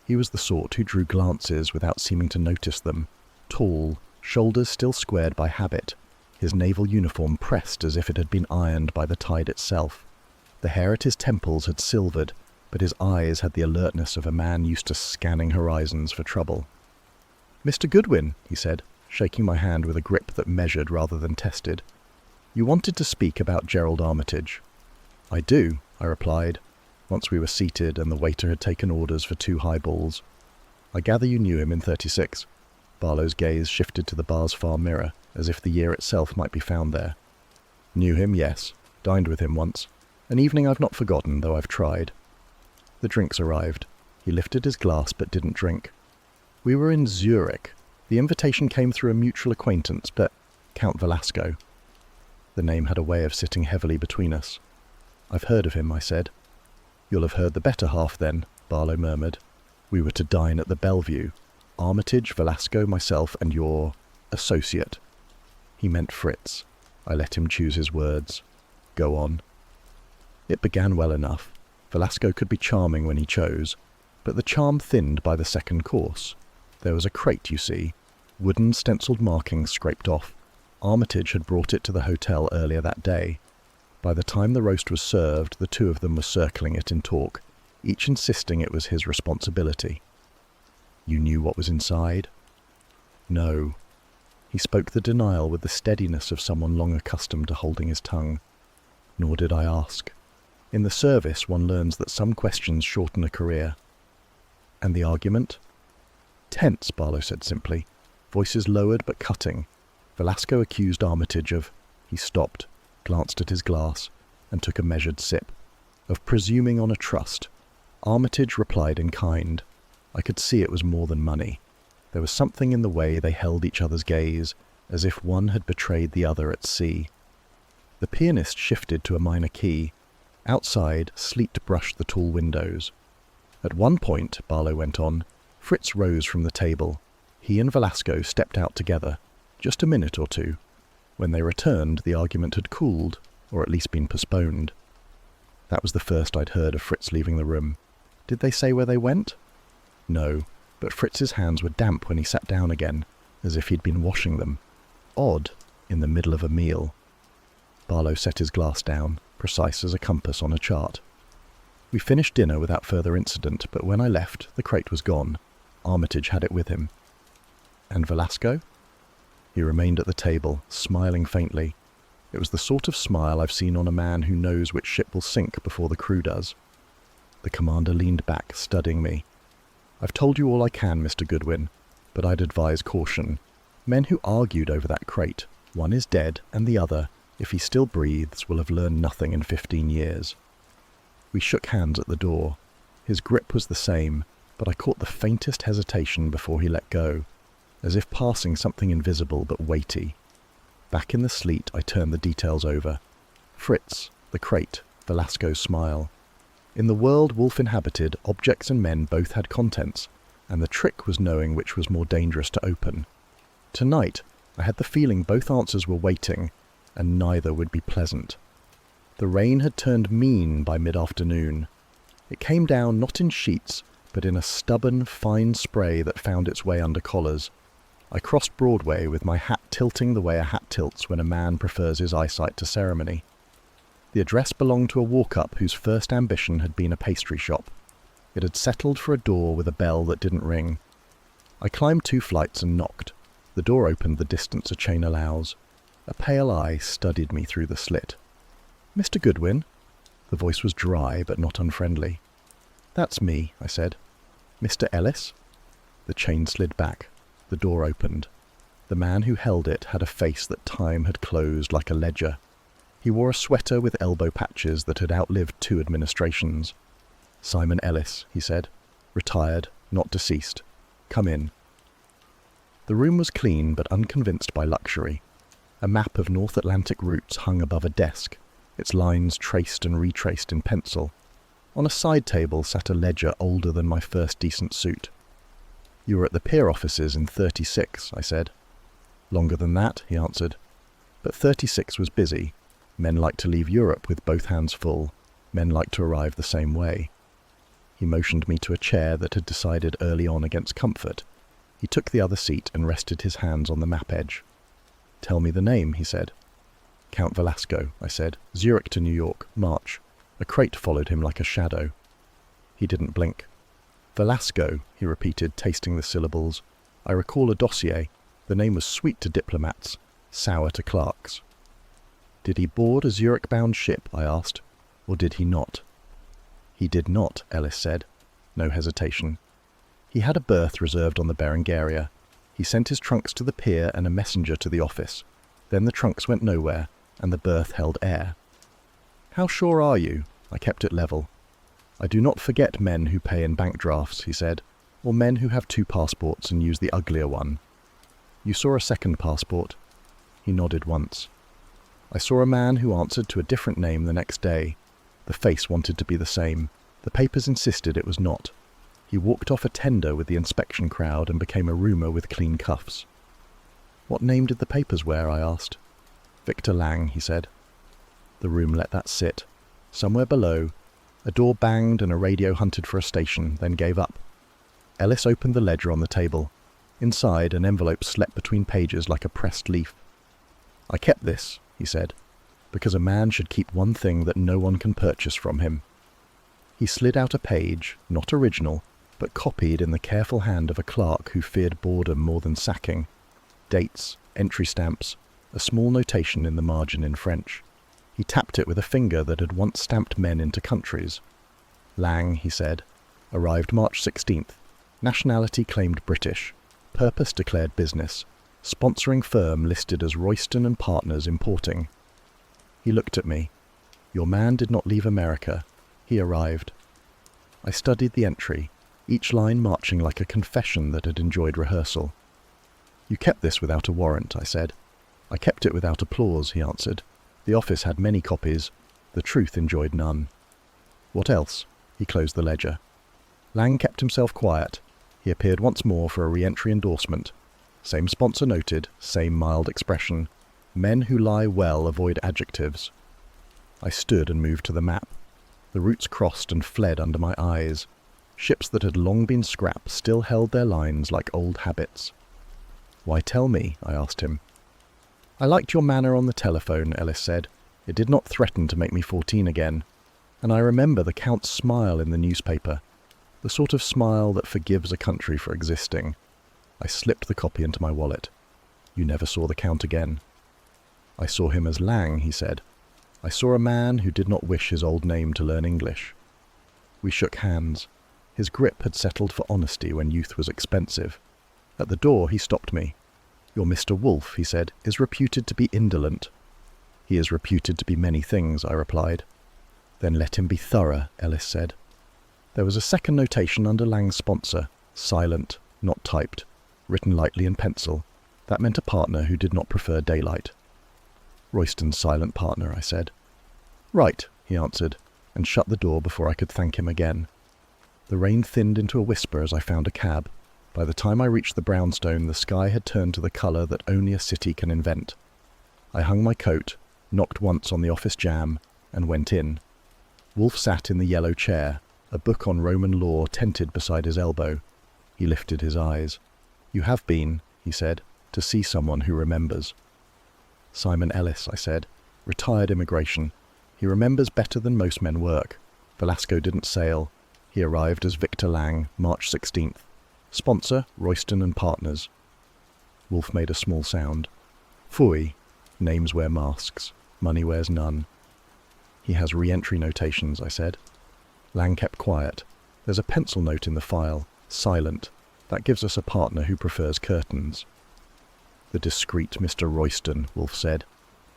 He was the sort who drew glances without seeming to notice them, tall, shoulders still squared by habit, his naval uniform pressed as if it had been ironed by the tide itself. The hair at his temples had silvered, but his eyes had the alertness of a man used to scanning horizons for trouble. "Mr. Goodwin," he said, shaking my hand with a grip that measured rather than tested. "You wanted to speak about Gerald Armitage." "I do," I replied, once we were seated and the waiter had taken orders for 2 highballs. "I gather you knew him in 36. Barlow's gaze shifted to the bar's far mirror, as if the year itself might be found there. "Knew him, yes. Dined with him once. An evening I've not forgotten, though I've tried." The drinks arrived. He lifted his glass but didn't drink. "We were in Zurich. The invitation came through a mutual acquaintance, but Count Velasco." The name had a way of sitting heavily between us. "I've heard of him," I said. "You'll have heard the better half then," Barlow murmured. "We were to dine at the Bellevue. Armitage, Velasco, myself, and your associate." He meant Fritz. I let him choose his words. "Go on." It began well enough. Velasco could be charming when he chose, but the charm thinned by the second course. There was a crate, you see, wooden stenciled markings scraped off. Armitage had brought it to the hotel earlier that day. By the time the roast was served, the two of them were circling it in talk, each insisting it was his responsibility. "You knew what was inside?" "No." He spoke the denial with the steadiness of someone long accustomed to holding his tongue. Nor did I ask. In the service, one learns that some questions shorten a career. "And the argument?" "Tense," Barlow said simply, voices lowered but cutting. Velasco accused Armitage of— He stopped, glanced at his glass, and took a measured sip. Of presuming on a trust. Armitage replied in kind. I could see it was more than money. There was something in the way they held each other's gaze, as if one had betrayed the other at sea. The pianist shifted to a minor key. Outside, sleet brushed the tall windows. At one point, Barlow went on, Fritz rose from the table. He and Velasco stepped out together, just a minute or two. When they returned, the argument had cooled, or at least been postponed. That was the first I'd heard of Fritz leaving the room. Did they say where they went? No, but Fritz's hands were damp when he sat down again, as if he'd been washing them. Odd, in the middle of a meal. Barlow set his glass down, precise as a compass on a chart. We finished dinner without further incident, but when I left, the crate was gone. Armitage had it with him. And Velasco? He remained at the table, smiling faintly. It was the sort of smile I've seen on a man who knows which ship will sink before the crew does. The commander leaned back, studying me. "I've told you all I can, Mr. Goodwin, but I'd advise caution. Men who argued over that crate, one is dead, and the other, if he still breathes, will have learned nothing in 15 years. We shook hands at the door. His grip was the same, but I caught the faintest hesitation before he let go, as if passing something invisible but weighty. Back in the sleet, I turned the details over. Fritz, the crate, Velasco's smile. In the world Wolfe inhabited, objects and men both had contents, and the trick was knowing which was more dangerous to open. Tonight, I had the feeling both answers were waiting, and neither would be pleasant. The rain had turned mean by mid-afternoon. It came down not in sheets, but in a stubborn, fine spray that found its way under collars. I crossed Broadway with my hat tilting the way a hat tilts when a man prefers his eyesight to ceremony. The address belonged to a walk-up whose first ambition had been a pastry shop. It had settled for a door with a bell that didn't ring. I climbed 2 flights and knocked. The door opened the distance a chain allows. A pale eye studied me through the slit. "Mr. Goodwin?" The voice was dry but not unfriendly. "That's me," I said. "Mr. Ellis?" The chain slid back. The door opened. The man who held it had a face that time had closed like a ledger. He wore a sweater with elbow patches that had outlived 2 administrations. "Simon Ellis," he said. "Retired, not deceased. Come in." The room was clean but unconvinced by luxury. A map of North Atlantic routes hung above a desk, its lines traced and retraced in pencil. On a side table sat a ledger older than my first decent suit. "You were at the Pier offices in 36, I said. "Longer than that," he answered. "But 36 was busy. Men like to leave Europe with both hands full. Men like to arrive the same way." He motioned me to a chair that had decided early on against comfort. He took the other seat and rested his hands on the map edge. "Tell me the name," he said. "Count Velasco," I said. "Zurich to New York, March." A crate followed him like a shadow. He didn't blink. "Velasco," he repeated, tasting the syllables. "I recall a dossier. The name was sweet to diplomats, sour to clerks." "Did he board a Zurich-bound ship?" I asked. "Or did he not?" "He did not," Ellis said. No hesitation. "He had a berth reserved on the Berengaria. He sent his trunks to the pier and a messenger to the office. Then the trunks went nowhere, and the berth held air." "How sure are you?" I kept it level. "I do not forget men who pay in bank drafts," he said, "or men who have 2 passports and use the uglier one." "You saw a second passport?" He nodded once. "I saw a man who answered to a different name the next day. The face wanted to be the same. The papers insisted it was not. He walked off a tender with the inspection crowd and became a rumour with clean cuffs." "What name did the papers wear?" I asked. "Victor Lang," he said. The room let that sit. Somewhere below, a door banged and a radio hunted for a station, then gave up. Ellis opened the ledger on the table. Inside, an envelope slept between pages like a pressed leaf. "I kept this," he said, "because a man should keep one thing that no one can purchase from him." He slid out a page, not original, but copied in the careful hand of a clerk who feared boredom more than sacking. Dates, entry stamps, a small notation in the margin in French. He tapped it with a finger that had once stamped men into countries. "Lang," he said, "arrived March 16th. Nationality claimed British. Purpose declared business. Sponsoring firm listed as Royston and Partners Importing." He looked at me. "Your man did not leave America. He arrived." I studied the entry, each line marching like a confession that had enjoyed rehearsal. "You kept this without a warrant," I said. "I kept it without applause," he answered. "The office had many copies. The truth enjoyed none." "What else?" He closed the ledger. Lang kept himself quiet. He appeared once more for a re-entry endorsement. Same sponsor noted, same mild expression. Men who lie well avoid adjectives. I stood and moved to the map. The routes crossed and fled under my eyes. Ships that had long been scrap still held their lines like old habits. "Why tell me?" I asked him. "I liked your manner on the telephone," Ellis said. "It did not threaten to make me 14 again. And I remember the Count's smile in the newspaper, the sort of smile that forgives a country for existing." I slipped the copy into my wallet. "You never saw the Count again?" "I saw him as Lang," he said. "I saw a man who did not wish his old name to learn English." We shook hands. His grip had settled for honesty when youth was expensive. At the door he stopped me. "Your Mr. Wolfe," he said, "is reputed to be indolent." "He is reputed to be many things," I replied. "Then let him be thorough," Ellis said. There was a second notation under Lang's sponsor, silent, not typed, written lightly in pencil. That meant a partner who did not prefer daylight. "Royston's silent partner," I said. "Right," he answered, and shut the door before I could thank him again. The rain thinned into a whisper as I found a cab. By the time I reached the brownstone, the sky had turned to the colour that only a city can invent. I hung my coat, knocked once on the office jamb, and went in. Wolfe sat in the yellow chair, A book on Roman law tented beside his elbow. He lifted his eyes. "You have been," he said, "to see someone who remembers." "Simon Ellis," I said. "Retired immigration. He remembers better than most men work. Velasco didn't sail. He arrived as Victor Lang, March 16th. Sponsor, Royston and Partners." Wolfe made a small sound. "Phooey. Names wear masks. Money wears none." "He has re-entry notations," I said. Lang kept quiet. "There's a pencil note in the file. Silent. That gives us a partner who prefers curtains." "The discreet Mr. Royston," Wolfe said.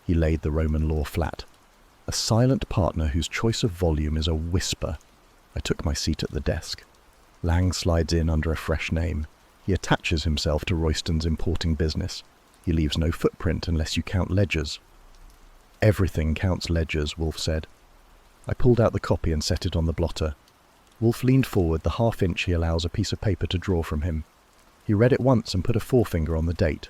He laid the Roman law flat. "A silent partner whose choice of volume is a whisper." I took my seat at the desk. Lang slides in under a fresh name. He attaches himself to Royston's importing business. He leaves no footprint unless you count ledgers. "Everything counts ledgers," Wolfe said. I pulled out the copy and set it on the blotter. Wolfe leaned forward the half-inch he allows a piece of paper to draw from him. He read it once and put a forefinger on the date.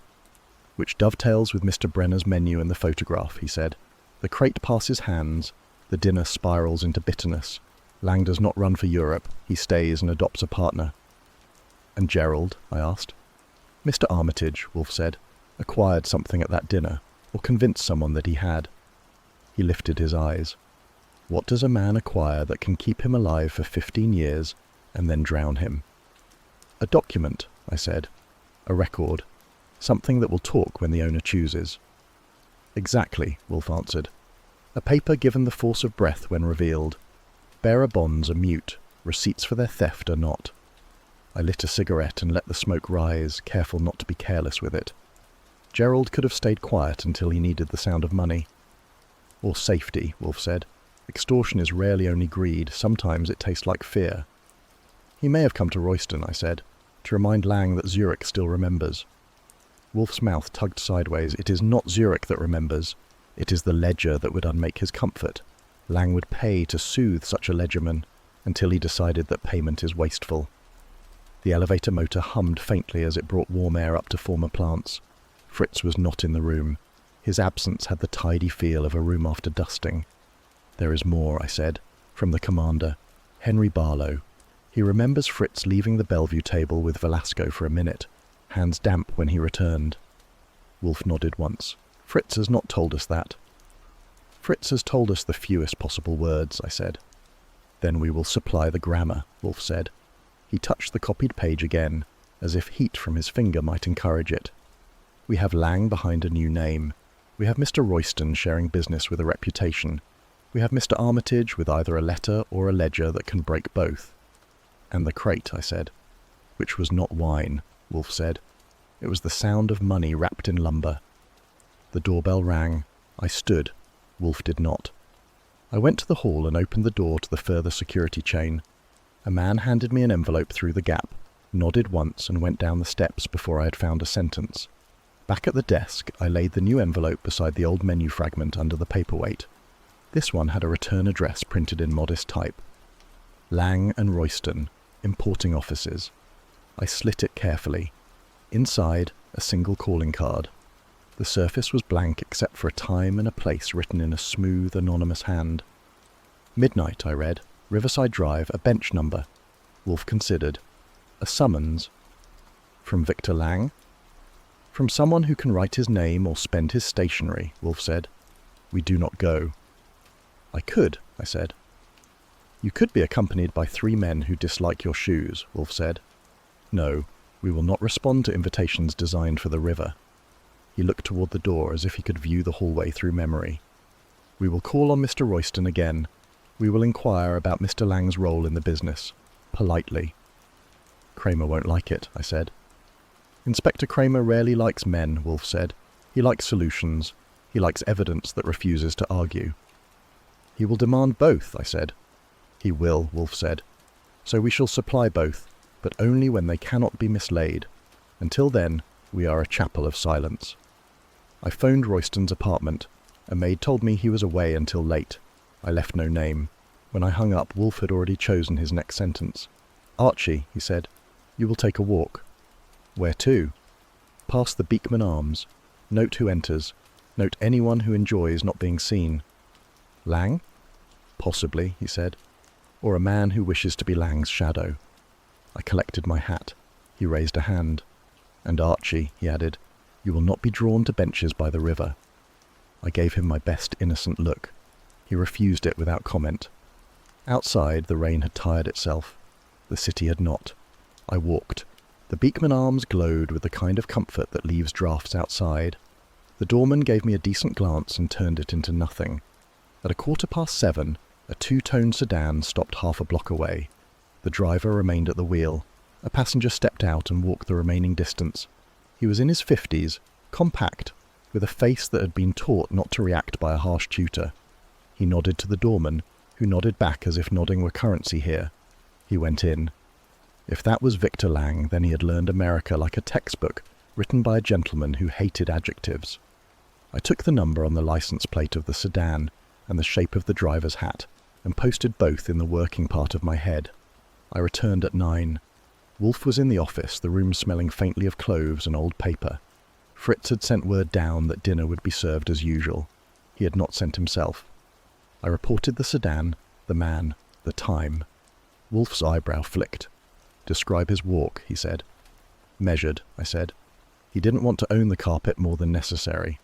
"Which dovetails with Mr. Brenner's menu and the photograph," he said. "The crate passes hands. The dinner spirals into bitterness. Lang does not run for Europe. He stays and adopts a partner." "And Gerald?" I asked. "Mr. Armitage," Wolfe said, "acquired something at that dinner, or convinced someone that he had." He lifted his eyes. "What does a man acquire that can keep him alive for 15 years and then drown him?" "A document," I said. "A record. Something that will talk when the owner chooses." "Exactly," Wolfe answered. "A paper given the force of breath when revealed. Bearer bonds are mute. Receipts for their theft are not." I lit a cigarette and let the smoke rise, careful not to be careless with it. Gerald could have stayed quiet until he needed the sound of money. "Or safety," Wolfe said. "Extortion is rarely only greed. Sometimes it tastes like fear." "He may have come to Royston," I said, "to remind Lang that Zurich still remembers." Wolfe's mouth tugged sideways. "It is not Zurich that remembers. It is the ledger that would unmake his comfort. Lang would pay to soothe such a ledgerman, until he decided that payment is wasteful." The elevator motor hummed faintly as it brought warm air up to former plants. Fritz was not in the room. His absence had the tidy feel of a room after dusting. "There is more," I said, "from the commander. Henry Barlow. He remembers Fritz leaving the Bellevue table with Velasco for a minute, hands damp when he returned." Wolfe nodded once. "Fritz has not told us that." "Fritz has told us the fewest possible words," I said. "Then we will supply the grammar," Wolfe said. He touched the copied page again, as if heat from his finger might encourage it. "We have Lang behind a new name. We have Mr. Royston sharing business with a reputation. We have Mr. Armitage with either a letter or a ledger that can break both." "And the crate," I said. "Which was not wine," Wolfe said. "It was the sound of money wrapped in lumber." The doorbell rang. I stood. Wolfe did not. I went to the hall and opened the door to the further security chain. A man handed me an envelope through the gap, nodded once and went down the steps before I had found a sentence. Back at the desk, I laid the new envelope beside the old menu fragment under the paperweight. This one had a return address printed in modest type. Lang and Royston, importing offices. I slit it carefully. Inside, a single calling card. The surface was blank except for a time and a place written in a smooth, anonymous hand. "Midnight," I read. "Riverside Drive, a bench number." Wolfe considered. "A summons." "From Victor Lang?" "From someone who can write his name or spend his stationery," Wolfe said. "We do not go." "I could," I said. "You could be accompanied by 3 men who dislike your shoes," Wolfe said. "No, we will not respond to invitations designed for the river." He looked toward the door as if he could view the hallway through memory. "We will call on Mr. Royston again. We will inquire about Mr. Lang's role in the business. Politely." "Kramer won't like it," I said. "Inspector Kramer rarely likes men," Wolfe said. "He likes solutions. He likes evidence that refuses to argue." "He will demand both," I said. "He will," Wolfe said. "So we shall supply both, but only when they cannot be mislaid. Until then, we are a chapel of silence." I phoned Royston's apartment. A maid told me he was away until late. I left no name. When I hung up, Wolfe had already chosen his next sentence. "Archie," he said, "you will take a walk." "Where to?" "Past the Beekman Arms. Note who enters. Note anyone who enjoys not being seen." "Lang?" "Possibly," he said. or a man who wishes to be Lang's shadow. I collected my hat. He raised a hand. And Archie, he added, you will not be drawn to benches by the river. I gave him my best innocent look. He refused it without comment. Outside, the rain had tired itself. The city had not. I walked. The Beekman Arms glowed with the kind of comfort that leaves drafts outside. The doorman gave me a decent glance and turned it into nothing. At 7:15, a two-tone sedan stopped half a block away. The driver remained at the wheel. A passenger stepped out and walked the remaining distance. He was in his 50s, compact, with a face that had been taught not to react by a harsh tutor. He nodded to the doorman, who nodded back as if nodding were currency here. He went in. If that was Victor Lang, then he had learned America like a textbook written by a gentleman who hated adjectives. I took the number on the license plate of the sedan and the shape of the driver's hat and posted both in the working part of my head. I returned at 9. Wolfe was in the office, the room smelling faintly of cloves and old paper. Fritz had sent word down that dinner would be served as usual. He had not sent himself. I reported the sedan, the man, the time. Wolfe's eyebrow flicked. Describe his walk, he said. Measured, I said. He didn't want to own the carpet more than necessary.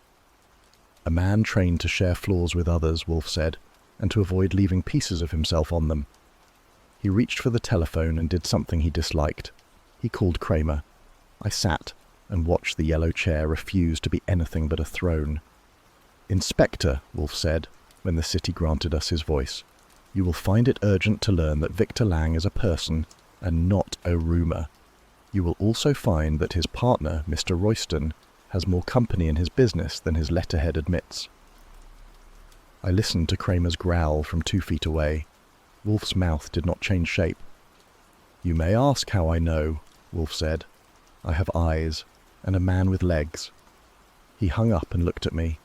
A man trained to share floors with others, Wolfe said, and to avoid leaving pieces of himself on them. He reached for the telephone and did something he disliked. He called Kramer. I sat and watched the yellow chair refuse to be anything but a throne. Inspector, Wolfe said, when the city granted us his voice, you will find it urgent to learn that Victor Lang is a person and not a rumour. You will also find that his partner, Mr. Royston, has more company in his business than his letterhead admits. I listened to Kramer's growl from 2 feet away. Wolfe's mouth did not change shape. You may ask how I know, Wolfe said. I have eyes, and a man with legs. He hung up and looked at me.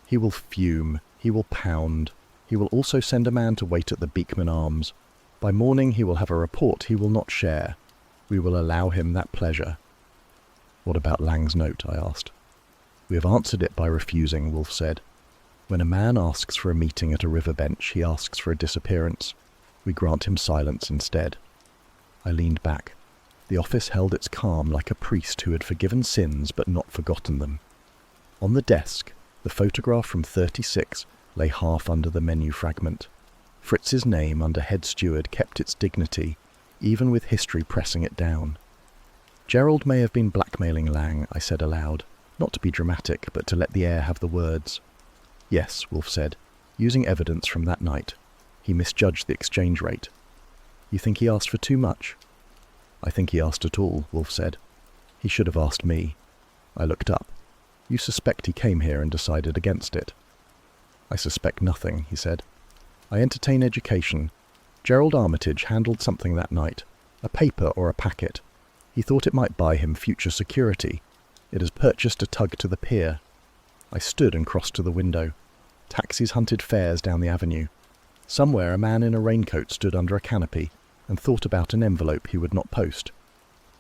He will fume, he will pound. He will also send a man to wait at the Beekman Arms. By morning he will have a report he will not share. We will allow him that pleasure. What about Lang's note? I asked. We have answered it by refusing, Wolfe said. When a man asks for a meeting at a river bench, he asks for a disappearance. We grant him silence instead. I leaned back. The office held its calm like a priest who had forgiven sins but not forgotten them. On the desk, the photograph from 36 lay half under the menu fragment. Fritz's name under head steward kept its dignity, even with history pressing it down. Gerald may have been blackmailing Lang, I said aloud, not to be dramatic, but to let the air have the words. Yes, Wolfe said, using evidence from that night. He misjudged the exchange rate. You think he asked for too much? I think he asked at all, Wolfe said. He should have asked me. I looked up. You suspect he came here and decided against it. I suspect nothing, he said. I entertain education. Gerald Armitage handled something that night, a paper or a packet. He thought it might buy him future security. It has purchased a tug to the pier. I stood and crossed to the window. Taxis hunted fares down the avenue. Somewhere a man in a raincoat stood under a canopy and thought about an envelope he would not post.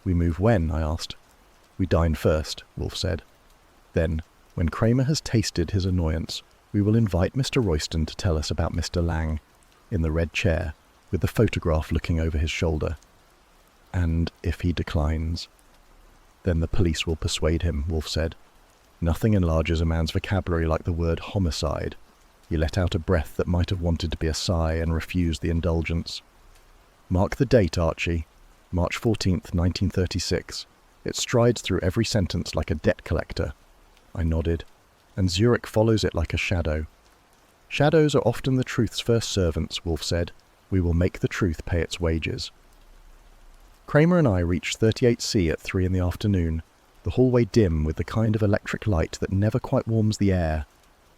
We move when? I asked. We dine first, Wolfe said. Then, when Kramer has tasted his annoyance, we will invite Mr. Royston to tell us about Mr. Lang, in the red chair, with the photograph looking over his shoulder. And if he declines? Then the police will persuade him, Wolfe said. Nothing enlarges a man's vocabulary like the word homicide. He let out a breath that might have wanted to be a sigh and refused the indulgence. Mark the date, Archie. March 14th, 1936. It strides through every sentence like a debt collector. I nodded. And Zurich follows it like a shadow. Shadows are often the truth's first servants, Wolfe said. We will make the truth pay its wages. Kramer and I reached 38C at 3 in the afternoon, the hallway dim with the kind of electric light that never quite warms the air.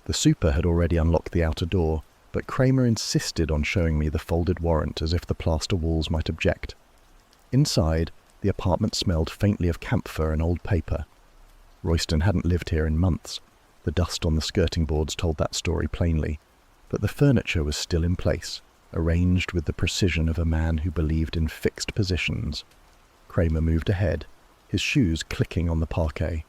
The super had already unlocked the outer door, but Kramer insisted on showing me the folded warrant as if the plaster walls might object. Inside, the apartment smelled faintly of camphor and old paper. Royston hadn't lived here in months. The dust on the skirting boards told that story plainly, but the furniture was still in place, arranged with the precision of a man who believed in fixed positions. Kramer moved ahead, his shoes clicking on the parquet.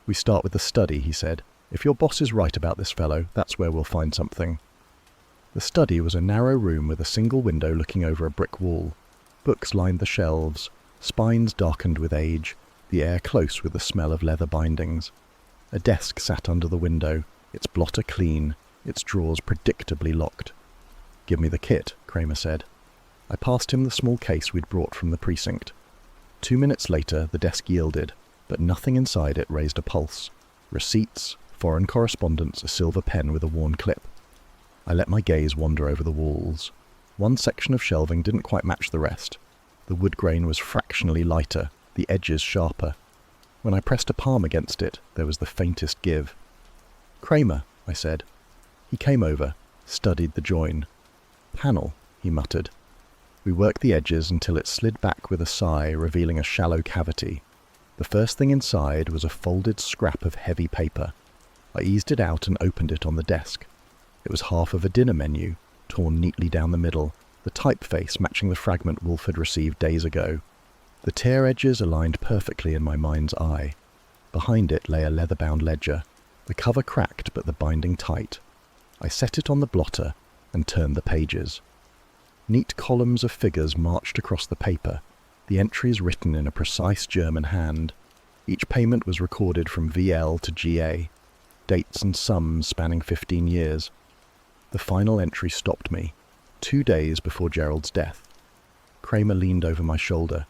We start with the study, he said. If your boss is right about this fellow, that's where we'll find something. The study was a narrow room with a single window looking over a brick wall. Books lined the shelves, spines darkened with age, the air close with the smell of leather bindings. A desk sat under the window, its blotter clean, its drawers predictably locked. "Give me the kit," Kramer said. I passed him the small case we'd brought from the precinct. 2 minutes later, the desk yielded, but nothing inside it raised a pulse. Receipts, foreign correspondence, a silver pen with a worn clip. I let my gaze wander over the walls. One section of shelving didn't quite match the rest. The wood grain was fractionally lighter, the edges sharper. When I pressed a palm against it, there was the faintest give. "Kramer," I said. He came over, studied the join. "Panel," he muttered. We worked the edges until it slid back with a sigh, revealing a shallow cavity. The first thing inside was a folded scrap of heavy paper. I eased it out and opened it on the desk. It was half of a dinner menu, torn neatly down the middle, the typeface matching the fragment Wolfe had received days ago. The tear edges aligned perfectly in my mind's eye. Behind it lay a leather-bound ledger, the cover cracked but the binding tight. I set it on the blotter and turned the pages. Neat columns of figures marched across the paper, the entries written in a precise German hand. Each payment was recorded from VL to GA, dates and sums spanning 15 years. The final entry stopped me, 2 days before Gerald's death. Kramer leaned over my shoulder.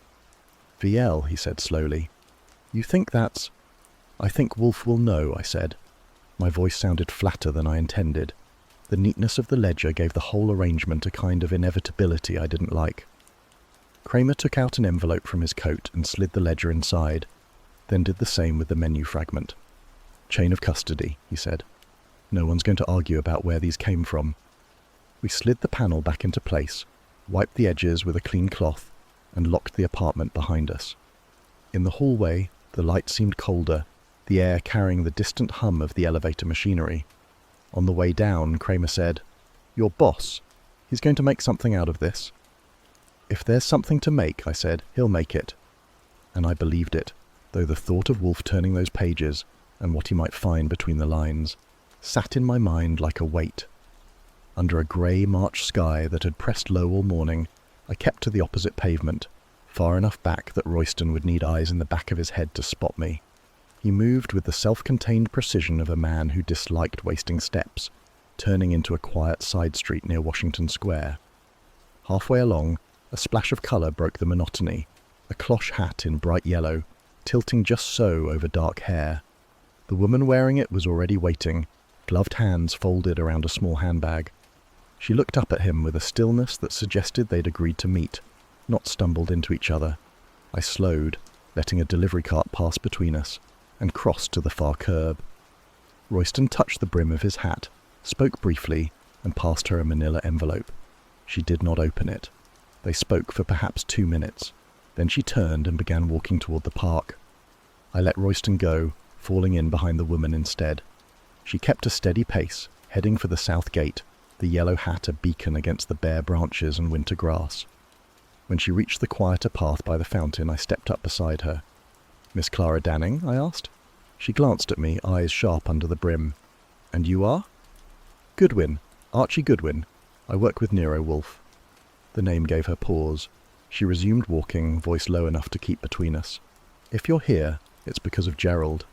"VL," he said slowly. "You think that's—" "I think Wolfe will know," I said. My voice sounded flatter than I intended. The neatness of the ledger gave the whole arrangement a kind of inevitability I didn't like. Kramer took out an envelope from his coat and slid the ledger inside, then did the same with the menu fragment. "Chain of custody," he said. "No one's going to argue about where these came from." We slid the panel back into place, wiped the edges with a clean cloth, and locked the apartment behind us. In the hallway, the light seemed colder, the air carrying the distant hum of the elevator machinery. On the way down, Kramer said, "Your boss, he's going to make something out of this." "If there's something to make," I said, "he'll make it." And I believed it, though the thought of Wolfe turning those pages, and what he might find between the lines, sat in my mind like a weight. Under a grey March sky that had pressed low all morning, I kept to the opposite pavement, far enough back that Royston would need eyes in the back of his head to spot me. He moved with the self-contained precision of a man who disliked wasting steps, turning into a quiet side street near Washington Square. Halfway along, a splash of colour broke the monotony, a cloche hat in bright yellow, tilting just so over dark hair. The woman wearing it was already waiting, gloved hands folded around a small handbag. She looked up at him with a stillness that suggested they'd agreed to meet, not stumbled into each other. I slowed, letting a delivery cart pass between us, and crossed to the far curb. Royston touched the brim of his hat, spoke briefly, and passed her a manila envelope. She did not open it. They spoke for perhaps 2 minutes. Then she turned and began walking toward the park. I let Royston go, falling in behind the woman instead. She kept a steady pace, heading for the south gate, the yellow hat a beacon against the bare branches and winter grass. When she reached the quieter path by the fountain, I stepped up beside her. "Miss Clara Danning?" I asked. She glanced at me, eyes sharp under the brim. "And you are?" "Goodwin. Archie Goodwin. I work with Nero Wolfe." The name gave her pause. She resumed walking, voice low enough to keep between us. "If you're here, it's because of Gerald."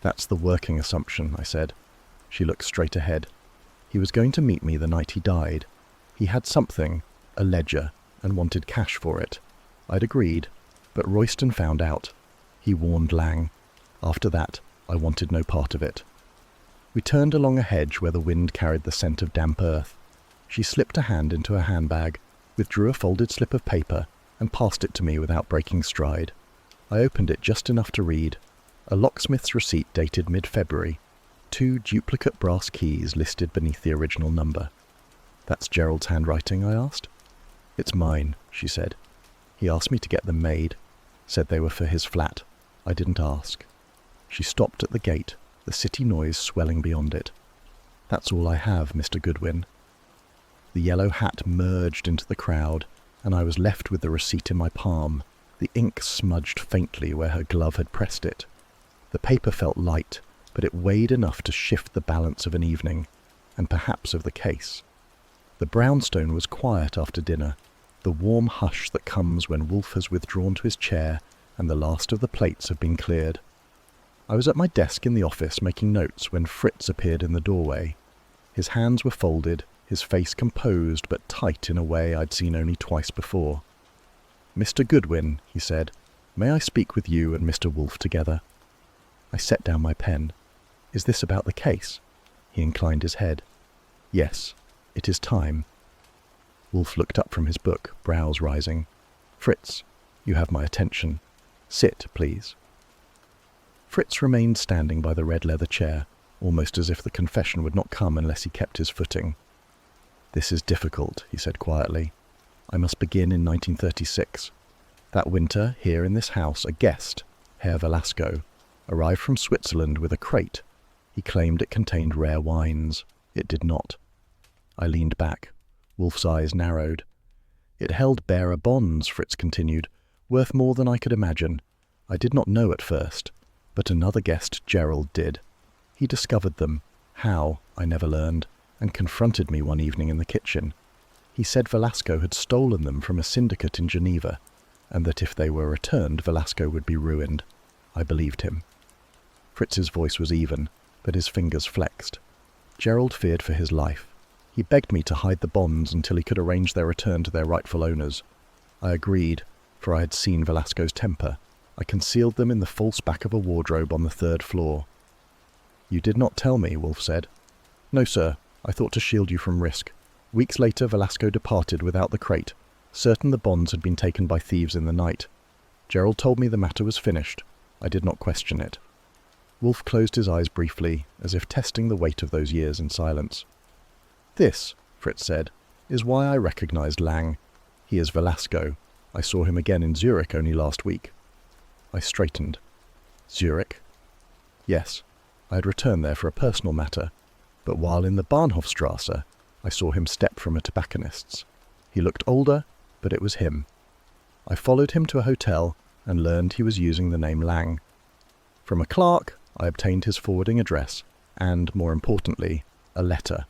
"That's the working assumption," I said. She looked straight ahead. "He was going to meet me the night he died. He had something, a ledger, and wanted cash for it. I'd agreed, but Royston found out. He warned Lang. After that, I wanted no part of it." We turned along a hedge where the wind carried the scent of damp earth. She slipped a hand into her handbag, withdrew a folded slip of paper, and passed it to me without breaking stride. I opened it just enough to read. A locksmith's receipt dated mid-February. 2 duplicate brass keys listed beneath the original number. "That's Gerald's handwriting?" I asked. "It's mine," she said. "He asked me to get them made. Said they were for his flat. I didn't ask." She stopped at the gate, the city noise swelling beyond it. "That's all I have, Mr. Goodwin." The yellow hat merged into the crowd, and I was left with the receipt in my palm, the ink smudged faintly where her glove had pressed it. The paper felt light, but it weighed enough to shift the balance of an evening, and perhaps of the case. The brownstone was quiet after dinner, the warm hush that comes when Wolfe has withdrawn to his chair and the last of the plates have been cleared. I was at my desk in the office making notes when Fritz appeared in the doorway. His hands were folded, his face composed but tight in a way I'd seen only twice before. "Mr. Goodwin," he said, "may I speak with you and Mr. Wolfe together?" I set down my pen. "Is this about the case?" He inclined his head. "Yes, it is time." Wolfe looked up from his book, brows rising. "Fritz, you have my attention. Sit, please." Fritz remained standing by the red leather chair, almost as if the confession would not come unless he kept his footing. "This is difficult," he said quietly. "I must begin in 1936. That winter, here in this house, a guest, Herr Velasco, arrived from Switzerland with a crate. He claimed it contained rare wines. It did not." I leaned back. Wolfe's eyes narrowed. "It held bearer bonds," Fritz continued, "worth more than I could imagine. I did not know at first, but another guest, Gerald, did. He discovered them. How, I never learned, and confronted me one evening in the kitchen. He said Velasco had stolen them from a syndicate in Geneva, and that if they were returned, Velasco would be ruined. I believed him." Fritz's voice was even, but his fingers flexed. "Gerald feared for his life. He begged me to hide the bonds until he could arrange their return to their rightful owners. I agreed, for I had seen Velasco's temper. I concealed them in the false back of a wardrobe on the 3rd floor. "You did not tell me," Wolfe said. "No, sir. I thought to shield you from risk. Weeks later, Velasco departed without the crate, certain the bonds had been taken by thieves in the night. Gerald told me the matter was finished. I did not question it." Wolfe closed his eyes briefly, as if testing the weight of those years in silence. "This," Fritz said, "is why I recognized Lang. He is Velasco. I saw him again in Zurich only last week." I straightened. "Zurich?" "Yes. I had returned there for a personal matter, but while in the Bahnhofstrasse, I saw him step from a tobacconist's. He looked older, but it was him. I followed him to a hotel and learned he was using the name Lang. From a clerk, I obtained his forwarding address and, more importantly, a letter.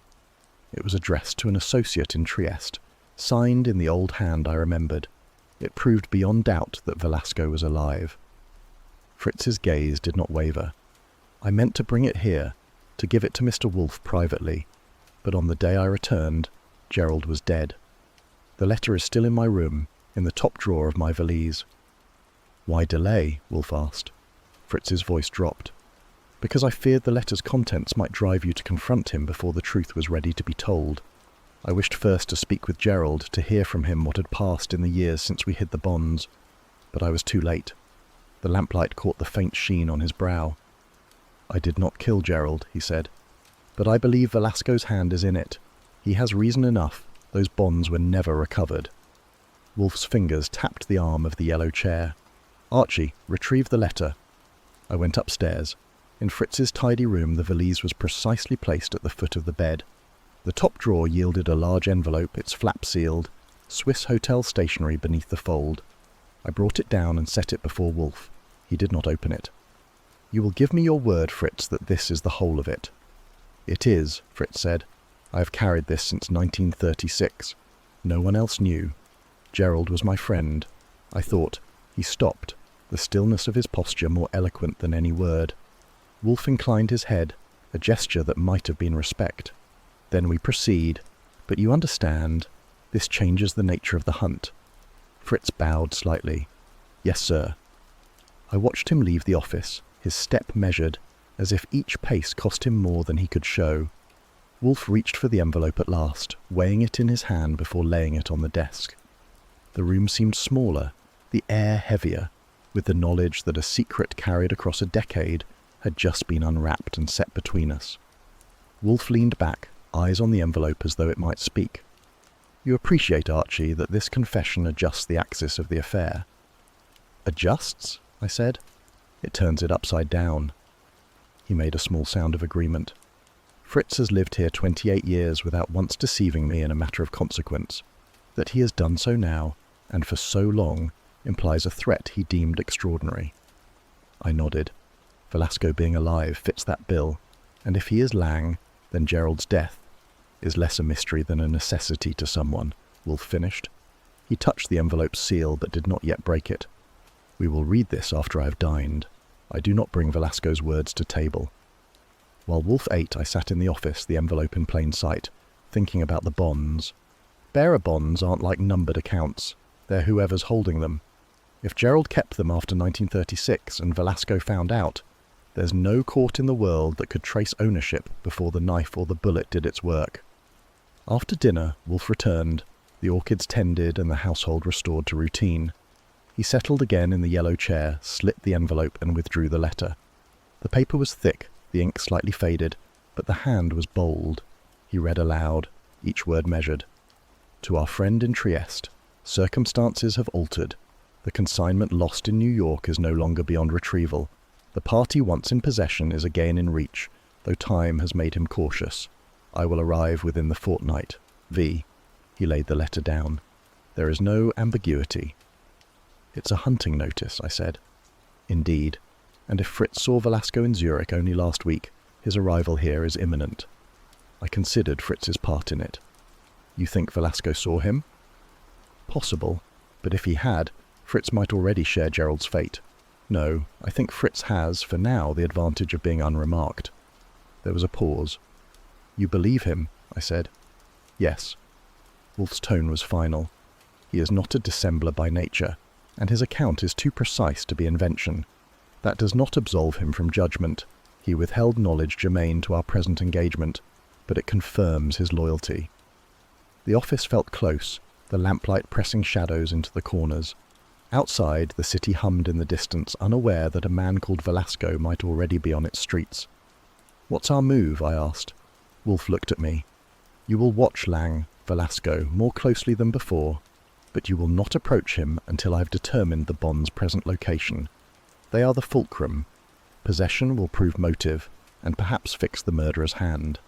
It was addressed to an associate in Trieste, signed in the old hand I remembered. It proved beyond doubt that Velasco was alive. Fritz's gaze did not waver. "I meant to bring it here, to give it to Mr. Wolfe privately, but on the day I returned, Gerald was dead. The letter is still in my room, in the top drawer of my valise." "Why delay?" Wolfe asked. Fritz's voice dropped. "Because I feared the letter's contents might drive you to confront him before the truth was ready to be told. I wished first to speak with Gerald, to hear from him what had passed in the years since we hid the bonds, but I was too late." The lamplight caught the faint sheen on his brow. "I did not kill Gerald," he said, "but I believe Velasco's hand is in it. He has reason enough. Those bonds were never recovered." Wolfe's fingers tapped the arm of the yellow chair. "Archie, retrieve the letter." I went upstairs. In Fritz's tidy room, the valise was precisely placed at the foot of the bed. The top drawer yielded a large envelope, its flap sealed, Swiss hotel stationery beneath the fold. I brought it down and set it before Wolfe. He did not open it. "You will give me your word, Fritz, that this is the whole of it." "It is," Fritz said. "I have carried this since 1936. No one else knew. Gerald was my friend. I thought." He stopped, the stillness of his posture more eloquent than any word. Wolfe inclined his head, a gesture that might have been respect. "Then we proceed. But you understand, this changes the nature of the hunt." Fritz bowed slightly. "Yes, sir." I watched him leave the office, his step measured, as if each pace cost him more than he could show. Wolfe reached for the envelope at last, weighing it in his hand before laying it on the desk. The room seemed smaller, the air heavier, with the knowledge that a secret carried across a decade had just been unwrapped and set between us. Wolfe leaned back, eyes on the envelope as though it might speak. "You appreciate, Archie, that this confession adjusts the axis of the affair." "Adjusts?" I said. "It turns it upside down." He made a small sound of agreement. "Fritz has lived here 28 years without once deceiving me in a matter of consequence. That he has done so now, and for so long, implies a threat he deemed extraordinary." I nodded. Velasco being alive fits that bill, and if he is Lang, then Gerald's death. is less a mystery than a necessity to someone, Wolfe finished. He touched the envelope's seal but did not yet break it. We will read this after I have dined. I do not bring Velasco's words to table. While Wolfe ate, I sat in the office, the envelope in plain sight, thinking about the bonds. Bearer bonds aren't like numbered accounts. They're whoever's holding them. If Gerald kept them after 1936 and Velasco found out, there's no court in the world that could trace ownership before the knife or the bullet did its work. After dinner, Wolfe returned, the orchids tended and the household restored to routine. He settled again in the yellow chair, slit the envelope and withdrew the letter. The paper was thick, the ink slightly faded, but the hand was bold. He read aloud, each word measured. To our friend in Trieste, circumstances have altered. The consignment lost in New York is no longer beyond retrieval. The party once in possession is again in reach, though time has made him cautious. I will arrive within the fortnight. V. He laid the letter down. There is no ambiguity. It's a hunting notice, I said. Indeed, and if Fritz saw Velasco in Zurich only last week, his arrival here is imminent. I considered Fritz's part in it. You think Velasco saw him? Possible, but if he had, Fritz might already share Gerald's fate. No, I think Fritz has, for now, the advantage of being unremarked. There was a pause. You believe him, I said. Yes. Wolfe's tone was final. He is not a dissembler by nature, and his account is too precise to be invention. That does not absolve him from judgment. He withheld knowledge germane to our present engagement, but it confirms his loyalty. The office felt close, the lamplight pressing shadows into the corners. Outside, the city hummed in the distance, unaware that a man called Velasco might already be on its streets. What's our move? I asked. Wolfe looked at me. You will watch Velasco, more closely than before, but you will not approach him until I have determined the bond's present location. They are the fulcrum. Possession will prove motive, and perhaps fix the murderer's hand.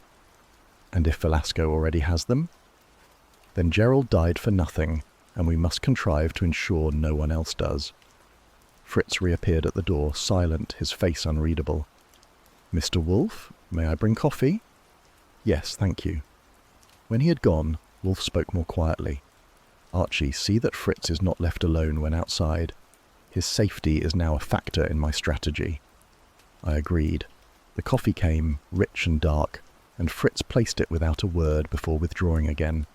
And if Velasco already has them? Then Gerald died for nothing, and we must contrive to ensure no one else does. Fritz reappeared at the door, silent, his face unreadable. Mr. Wolfe, may I bring coffee? Yes, thank you. When he had gone, Wolfe spoke more quietly. Archie, see that Fritz is not left alone when outside. His safety is now a factor in my strategy. I agreed. The coffee came, rich and dark, and Fritz placed it without a word before withdrawing again.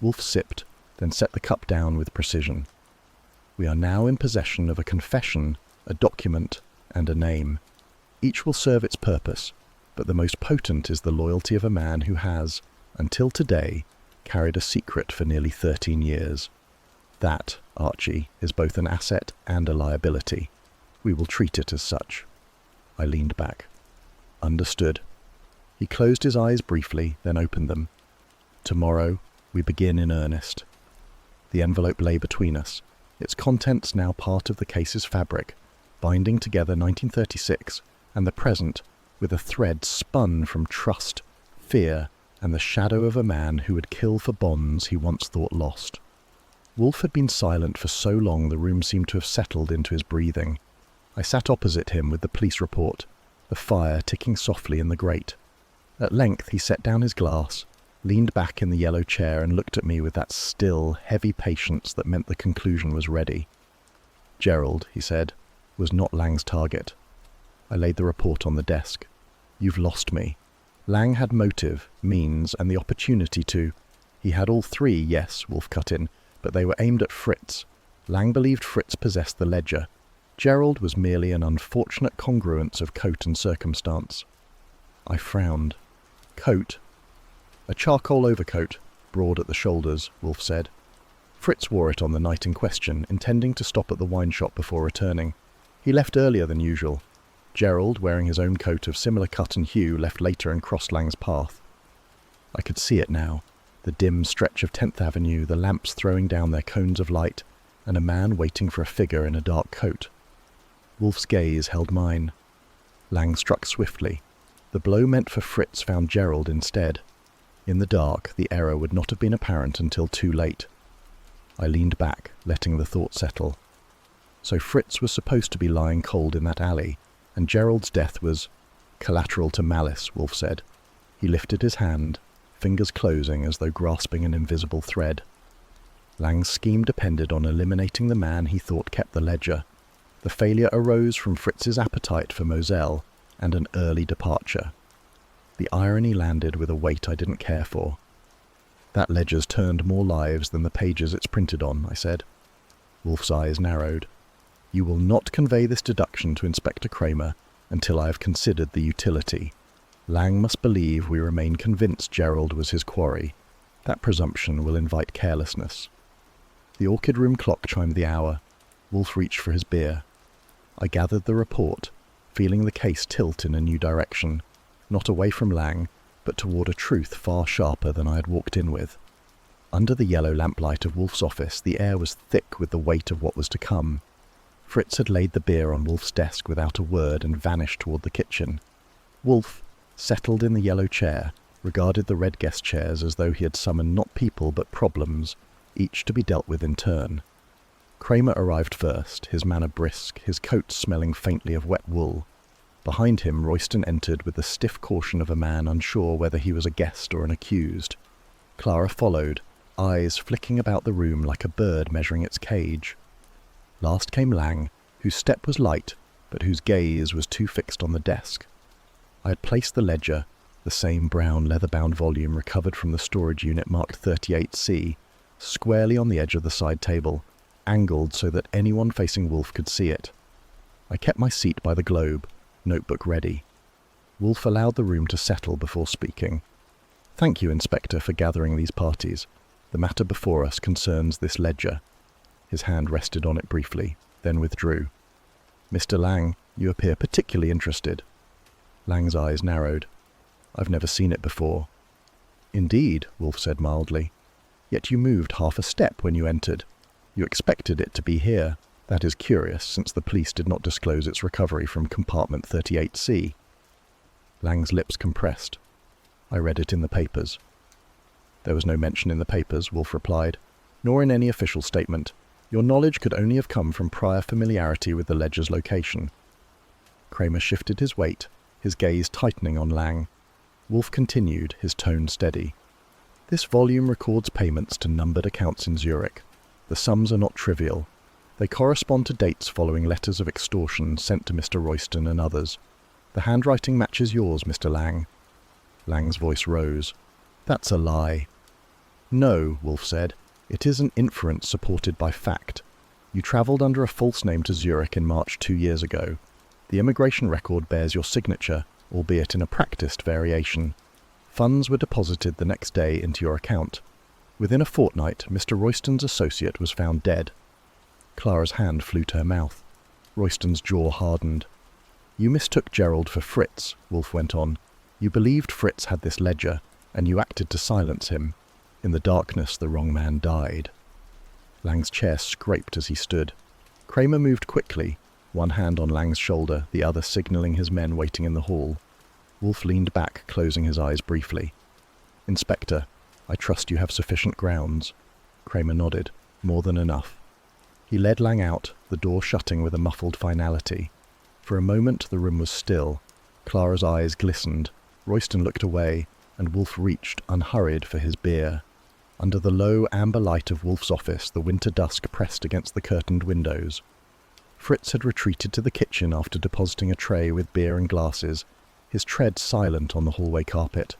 Wolfe sipped, then set the cup down with precision. We are now in possession of a confession, a document, and a name. Each will serve its purpose, but the most potent is the loyalty of a man who has, until today, carried a secret for nearly 13 years. That, Archie, is both an asset and a liability. We will treat it as such. I leaned back. Understood. He closed his eyes briefly, then opened them. Tomorrow, we begin in earnest. The envelope lay between us, its contents now part of the case's fabric, binding together 1936 and the present with a thread spun from trust, fear, and the shadow of a man who would kill for bonds he once thought lost. Wolfe had been silent for so long the room seemed to have settled into his breathing. I sat opposite him with the police report, the fire ticking softly in the grate. At length he set down his glass, leaned back in the yellow chair and looked at me with that still, heavy patience that meant the conclusion was ready. Gerald, he said, was not Lang's target. I laid the report on the desk. You've lost me. Lang had motive, means, and the opportunity to. He had all three, yes, Wolfe cut in, but they were aimed at Fritz. Lang believed Fritz possessed the ledger. Gerald was merely an unfortunate congruence of coat and circumstance. I frowned. Coat? A charcoal overcoat, broad at the shoulders, Wolfe said. Fritz wore it on the night in question, intending to stop at the wine shop before returning. He left earlier than usual. Gerald, wearing his own coat of similar cut and hue, left later and crossed Lang's path. I could see it now, the dim stretch of 10th Avenue, the lamps throwing down their cones of light, and a man waiting for a figure in a dark coat. Wolfe's gaze held mine. Lang struck swiftly. The blow meant for Fritz found Gerald instead. In the dark, the error would not have been apparent until too late. I leaned back, letting the thought settle. So Fritz was supposed to be lying cold in that alley, and Gerald's death was collateral to malice, Wolfe said. He lifted his hand. fingers closing as though grasping an invisible thread. Lang's scheme depended on eliminating the man he thought kept the ledger. The failure arose from Fritz's appetite for Moselle and an early departure. The irony landed with a weight I didn't care for. That ledger's turned more lives than the pages it's printed on, I said. Wolfe's eyes narrowed. You will not convey this deduction to Inspector Kramer until I have considered the utility. Lang must believe we remain convinced Gerald was his quarry. That presumption will invite carelessness. The orchid room clock chimed the hour. Wolfe reached for his beer. I gathered the report, feeling the case tilt in a new direction, not away from Lang, but toward a truth far sharper than I had walked in with. Under the yellow lamplight of Wolfe's office, the air was thick with the weight of what was to come. Fritz had laid the beer on Wolfe's desk without a word and vanished toward the kitchen. Wolfe, settled in the yellow chair, regarded the red guest chairs as though he had summoned not people but problems, each to be dealt with in turn. Kramer arrived first, his manner brisk, his coat smelling faintly of wet wool. Behind him, Royston entered with the stiff caution of a man unsure whether he was a guest or an accused. Clara followed, eyes flicking about the room like a bird measuring its cage. Last came Lang, whose step was light, but whose gaze was too fixed on the desk. I had placed the ledger, the same brown leather-bound volume recovered from the storage unit marked 38C, squarely on the edge of the side table, angled so that anyone facing Wolfe could see it. I kept my seat by the globe, notebook ready. Wolfe allowed the room to settle before speaking. Thank you, Inspector, for gathering these parties. The matter before us concerns this ledger. His hand rested on it briefly, then withdrew. Mr. Lang, you appear particularly interested. Lang's eyes narrowed. I've never seen it before. Indeed, Wolfe said mildly. Yet you moved half a step when you entered. You expected it to be here. That is curious, since the police did not disclose its recovery from compartment 38C. Lang's lips compressed. I read it in the papers. There was no mention in the papers, Wolfe replied, nor in any official statement. Your knowledge could only have come from prior familiarity with the ledger's location. Kramer shifted his weight, his gaze tightening on Lang. Wolfe continued, his tone steady. This volume records payments to numbered accounts in Zurich. The sums are not trivial. They correspond to dates following letters of extortion sent to Mr. Royston and others. The handwriting matches yours, Mr. Lang. Lang's voice rose. That's a lie. No, Wolfe said. It is an inference supported by fact. You travelled under a false name to Zurich in March 2 years ago. The immigration record bears your signature, albeit in a practised variation. Funds were deposited the next day into your account. Within a fortnight, Mr. Royston's associate was found dead. Clara's hand flew to her mouth. Royston's jaw hardened. You mistook Gerald for Fritz, Wolfe went on. You believed Fritz had this ledger, and you acted to silence him. In the darkness, the wrong man died. Lang's chair scraped as he stood. Kramer moved quickly, one hand on Lang's shoulder, the other signalling his men waiting in the hall. Wolfe leaned back, closing his eyes briefly. Inspector, I trust you have sufficient grounds. Kramer nodded. More than enough. He led Lang out, the door shutting with a muffled finality. For a moment the room was still. Clara's eyes glistened. Royston looked away, and Wolfe reached, unhurried, for his beer. Under the low amber light of Wolfe's office, the winter dusk pressed against the curtained windows. Fritz had retreated to the kitchen after depositing a tray with beer and glasses, his tread silent on the hallway carpet.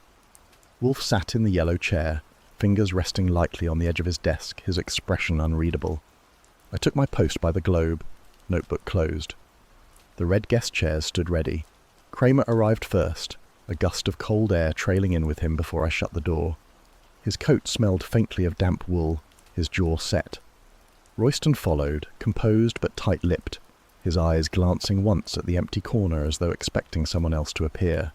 Wolfe sat in the yellow chair, fingers resting lightly on the edge of his desk, his expression unreadable. I took my post by the globe, notebook closed. The red guest chairs stood ready. Kramer arrived first, a gust of cold air trailing in with him before I shut the door. His coat smelled faintly of damp wool, his jaw set. Royston followed, composed but tight-lipped, his eyes glancing once at the empty corner as though expecting someone else to appear.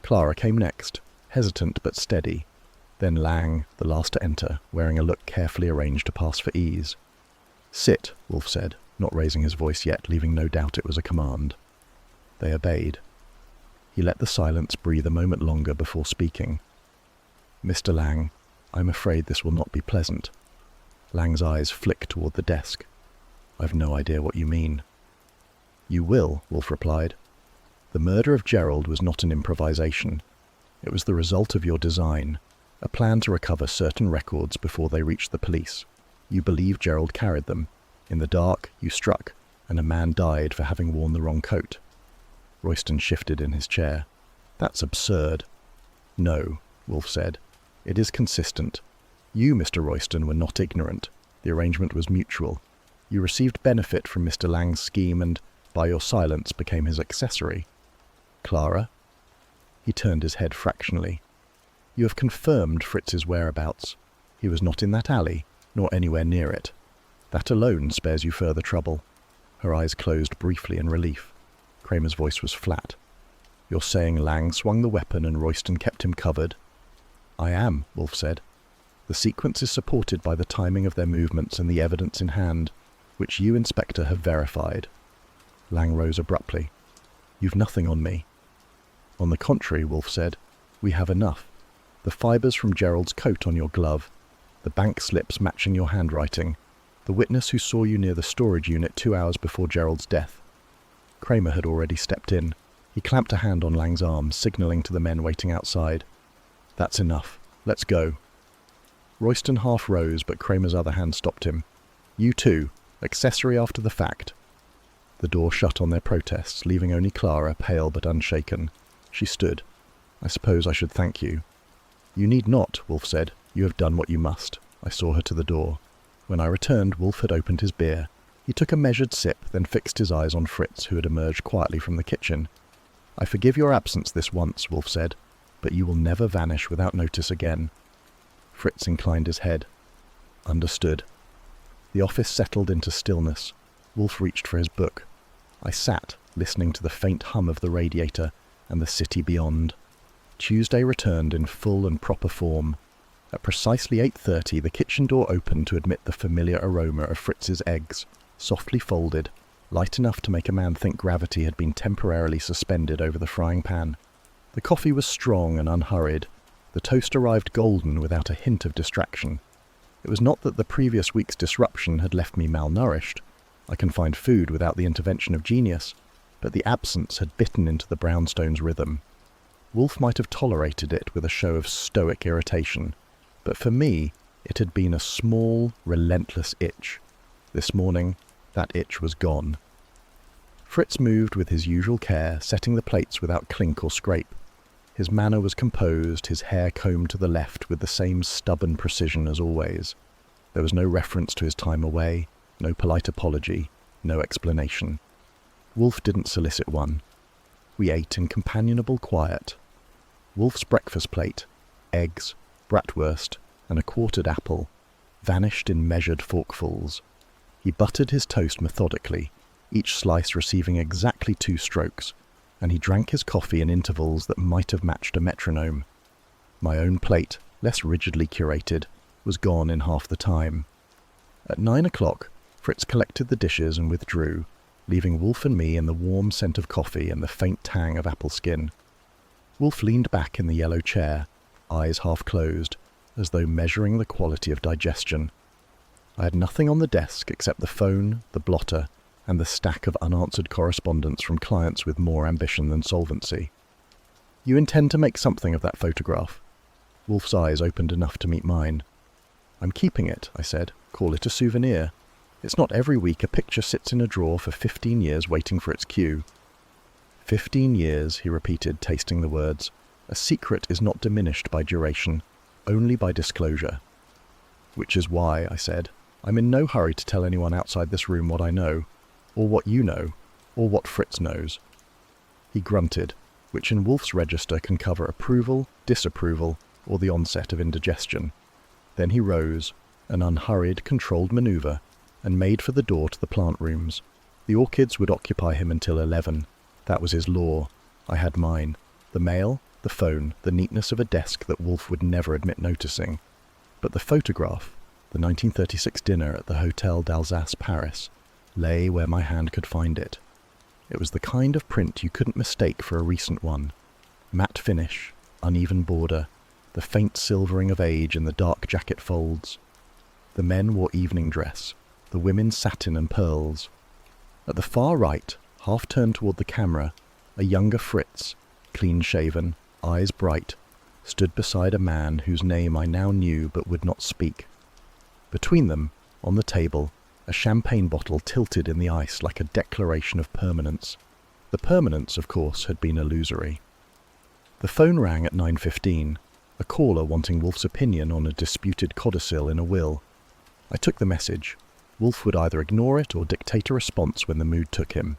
Clara came next, hesitant but steady. Then Lang, the last to enter, wearing a look carefully arranged to pass for ease. Sit, Wolfe said, not raising his voice yet, leaving no doubt it was a command. They obeyed. He let the silence breathe a moment longer before speaking. Mr. Lang, I'm afraid this will not be pleasant. Lang's eyes flicked toward the desk. I've no idea what you mean. You will, Wolfe replied. The murder of Gerald was not an improvisation. It was the result of your design, A plan to recover certain records before they reached the police. You believe Gerald carried them. In the dark, you struck, and a man died for having worn the wrong coat. Royston shifted in his chair. That's absurd. No, Wolfe said. It is consistent. You, Mr. Royston, were not ignorant. The arrangement was mutual. You received benefit from Mr. Lang's scheme and, by your silence, became his accessory. Clara? He turned his head fractionally. You have confirmed Fritz's whereabouts. He was not in that alley, nor anywhere near it. That alone spares you further trouble. Her eyes closed briefly in relief. Kramer's voice was flat. You're saying Lang swung the weapon and Royston kept him covered? I am, Wolfe said. The sequence is supported by the timing of their movements and the evidence in hand, which you, Inspector, have verified. Lang rose abruptly. You've nothing on me. On the contrary, Wolfe said, we have enough. The fibres from Gerald's coat on your glove, the bank slips matching your handwriting, the witness who saw you near the storage unit 2 hours before Gerald's death. Kramer had already stepped in. He clamped a hand on Lang's arm, signalling to the men waiting outside. That's enough. Let's go. Royston half rose, but Kramer's other hand stopped him. You too. Accessory after the fact. The door shut on their protests, leaving only Clara, pale but unshaken. She stood. I suppose I should thank you. You need not, Wolfe said. You have done what you must. I saw her to the door. When I returned, Wolfe had opened his beer. He took a measured sip, then fixed his eyes on Fritz, who had emerged quietly from the kitchen. I forgive your absence this once, Wolfe said, but you will never vanish without notice again. Fritz inclined his head. Understood. The office settled into stillness. Wolfe reached for his book. I sat, listening to the faint hum of the radiator and the city beyond. Tuesday returned in full and proper form. At precisely 8:30, the kitchen door opened to admit the familiar aroma of Fritz's eggs, softly folded, light enough to make a man think gravity had been temporarily suspended over the frying pan. The coffee was strong and unhurried. The toast arrived golden without a hint of distraction. It was not that the previous week's disruption had left me malnourished. I can find food without the intervention of genius, but the absence had bitten into the brownstone's rhythm. Wolfe might have tolerated it with a show of stoic irritation, but for me it had been a small, relentless itch. This morning, that itch was gone. Fritz moved with his usual care, setting the plates without clink or scrape. His manner was composed, his hair combed to the left with the same stubborn precision as always. There was no reference to his time away, no polite apology, no explanation. Wolfe didn't solicit one. We ate in companionable quiet. Wolfe's breakfast plate, eggs, bratwurst, and a quartered apple, vanished in measured forkfuls. He buttered his toast methodically, each slice receiving exactly 2 strokes, and he drank his coffee in intervals that might have matched a metronome. My own plate, less rigidly curated, was gone in half the time. At 9 o'clock, Fritz collected the dishes and withdrew, leaving Wolfe and me in the warm scent of coffee and the faint tang of apple skin. Wolfe leaned back in the yellow chair, eyes half closed, as though measuring the quality of digestion. I had nothing on the desk except the phone, the blotter, and the stack of unanswered correspondence from clients with more ambition than solvency. You intend to make something of that photograph? Wolfe's eyes opened enough to meet mine. I'm keeping it, I said. Call it a souvenir. It's not every week a picture sits in a drawer for 15 years waiting for its cue. 15 years, he repeated, tasting the words. A secret is not diminished by duration, only by disclosure. Which is why, I said, I'm in no hurry to tell anyone outside this room what I know, or what you know, or what Fritz knows. He grunted, which in Wolfe's register can cover approval, disapproval, or the onset of indigestion. Then he rose, an unhurried, controlled manoeuvre, and made for the door to the plant rooms. The orchids would occupy him until 11. That was his law. I had mine. The mail, the phone, the neatness of a desk that Wolfe would never admit noticing. But the photograph, the 1936 dinner at the Hotel d'Alsace, Paris, lay where my hand could find it. It was the kind of print you couldn't mistake for a recent one. Matte finish, uneven border, the faint silvering of age in the dark jacket folds. The men wore evening dress, the women satin and pearls. At the far right, half turned toward the camera, a younger Fritz, clean-shaven, eyes bright, stood beside a man whose name I now knew but would not speak. Between them, on the table, a champagne bottle tilted in the ice like a declaration of permanence. The permanence, of course, had been illusory. The phone rang at 9:15, a caller wanting Wolfe's opinion on a disputed codicil in a will. I took the message. Wolfe would either ignore it or dictate a response when the mood took him.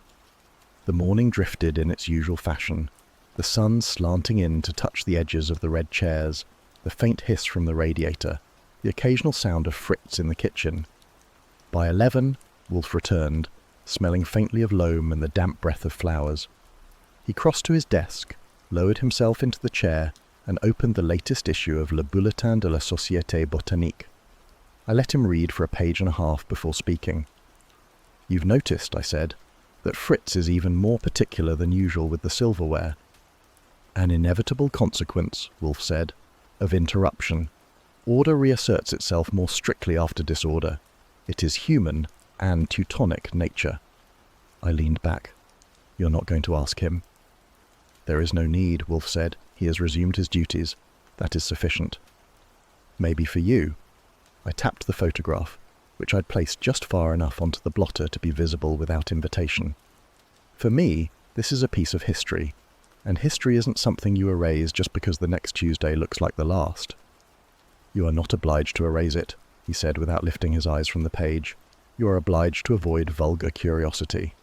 The morning drifted in its usual fashion, the sun slanting in to touch the edges of the red chairs, the faint hiss from the radiator, the occasional sound of Fritz in the kitchen. By 11, Wolfe returned, smelling faintly of loam and the damp breath of flowers. He crossed to his desk, lowered himself into the chair, and opened the latest issue of Le Bulletin de la Société Botanique. I let him read for a page and a half before speaking. "You've noticed," I said, "that Fritz is even more particular than usual with the silverware." "An inevitable consequence," Wolfe said, "of interruption. Order reasserts itself more strictly after disorder. It is human and Teutonic nature." I leaned back. "You're not going to ask him?" "There is no need," Wolfe said. "He has resumed his duties. That is sufficient." "Maybe for you." I tapped the photograph, which I'd placed just far enough onto the blotter to be visible without invitation. "For me, this is a piece of history, and history isn't something you erase just because the next Tuesday looks like the last." "You are not obliged to erase it," he said without lifting his eyes from the page. "You are obliged to avoid vulgar curiosity."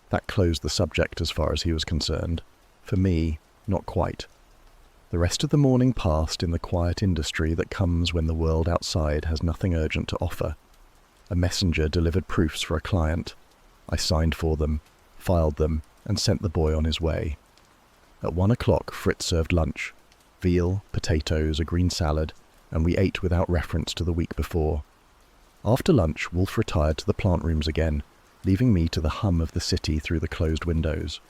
That closed the subject as far as he was concerned. For me, not quite. The rest of the morning passed in the quiet industry that comes when the world outside has nothing urgent to offer. A messenger delivered proofs for a client. I signed for them, filed them, and sent the boy on his way. At 1 o'clock, Fritz served lunch. Veal, potatoes, a green salad, and we ate without reference to the week before. After lunch, Wolfe retired to the plant rooms again, leaving me to the hum of the city through the closed windows.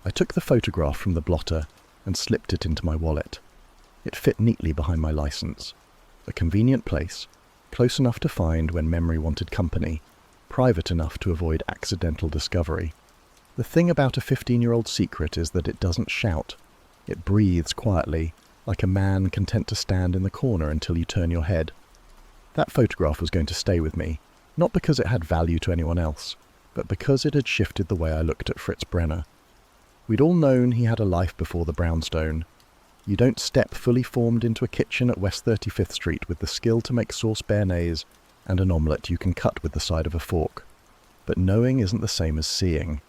I took the photograph from the blotter and slipped it into my wallet. It fit neatly behind my license. A convenient place, close enough to find when memory wanted company, private enough to avoid accidental discovery. The thing about a 15-year-old secret is that it doesn't shout. It breathes quietly, like a man content to stand in the corner until you turn your head. That photograph was going to stay with me, not because it had value to anyone else, but because it had shifted the way I looked at Fritz Brenner. We'd all known he had a life before the brownstone. You don't step fully formed into a kitchen at West 35th Street with the skill to make sauce béarnaise and an omelette you can cut with the side of a fork. But knowing isn't the same as seeing.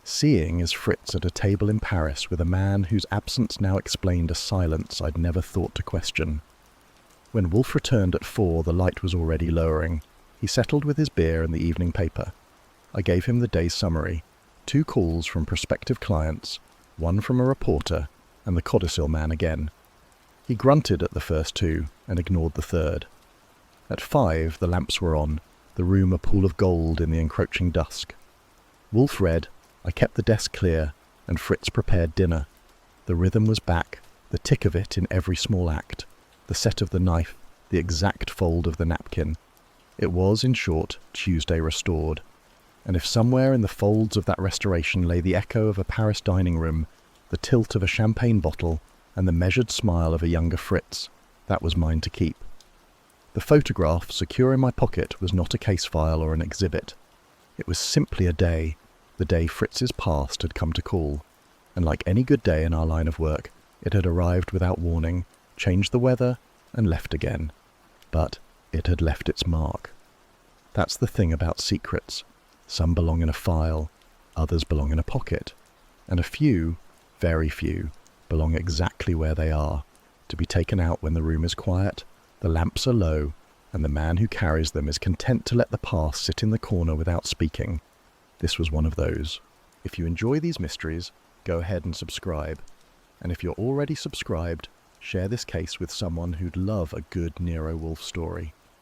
Seeing is Fritz at a table in Paris with a man whose absence now explained a silence I'd never thought to question. When Wolfe returned at 4, the light was already lowering. He settled with his beer and the evening paper. I gave him the day's summary. 2 calls from prospective clients, 1 from a reporter, and the codicil man again. He grunted at the first 2 and ignored the third. At 5, the lamps were on, the room a pool of gold in the encroaching dusk. Wolfe read, I kept the desk clear, and Fritz prepared dinner. The rhythm was back, the tick of it in every small act, the set of the knife, the exact fold of the napkin. It was, in short, Tuesday restored. And if somewhere in the folds of that restoration lay the echo of a Paris dining room, the tilt of a champagne bottle, and the measured smile of a younger Fritz, that was mine to keep. The photograph, secure in my pocket, was not a case file or an exhibit. It was simply a day, the day Fritz's past had come to call. And like any good day in our line of work, it had arrived without warning, changed the weather, and left again. But it had left its mark. That's the thing about secrets. Some belong in a file, others belong in a pocket, and a few, very few, belong exactly where they are, to be taken out when the room is quiet, the lamps are low, and the man who carries them is content to let the past sit in the corner without speaking. This was one of those. If you enjoy these mysteries, go ahead and subscribe. And if you're already subscribed, share this case with someone who'd love a good Nero Wolfe story.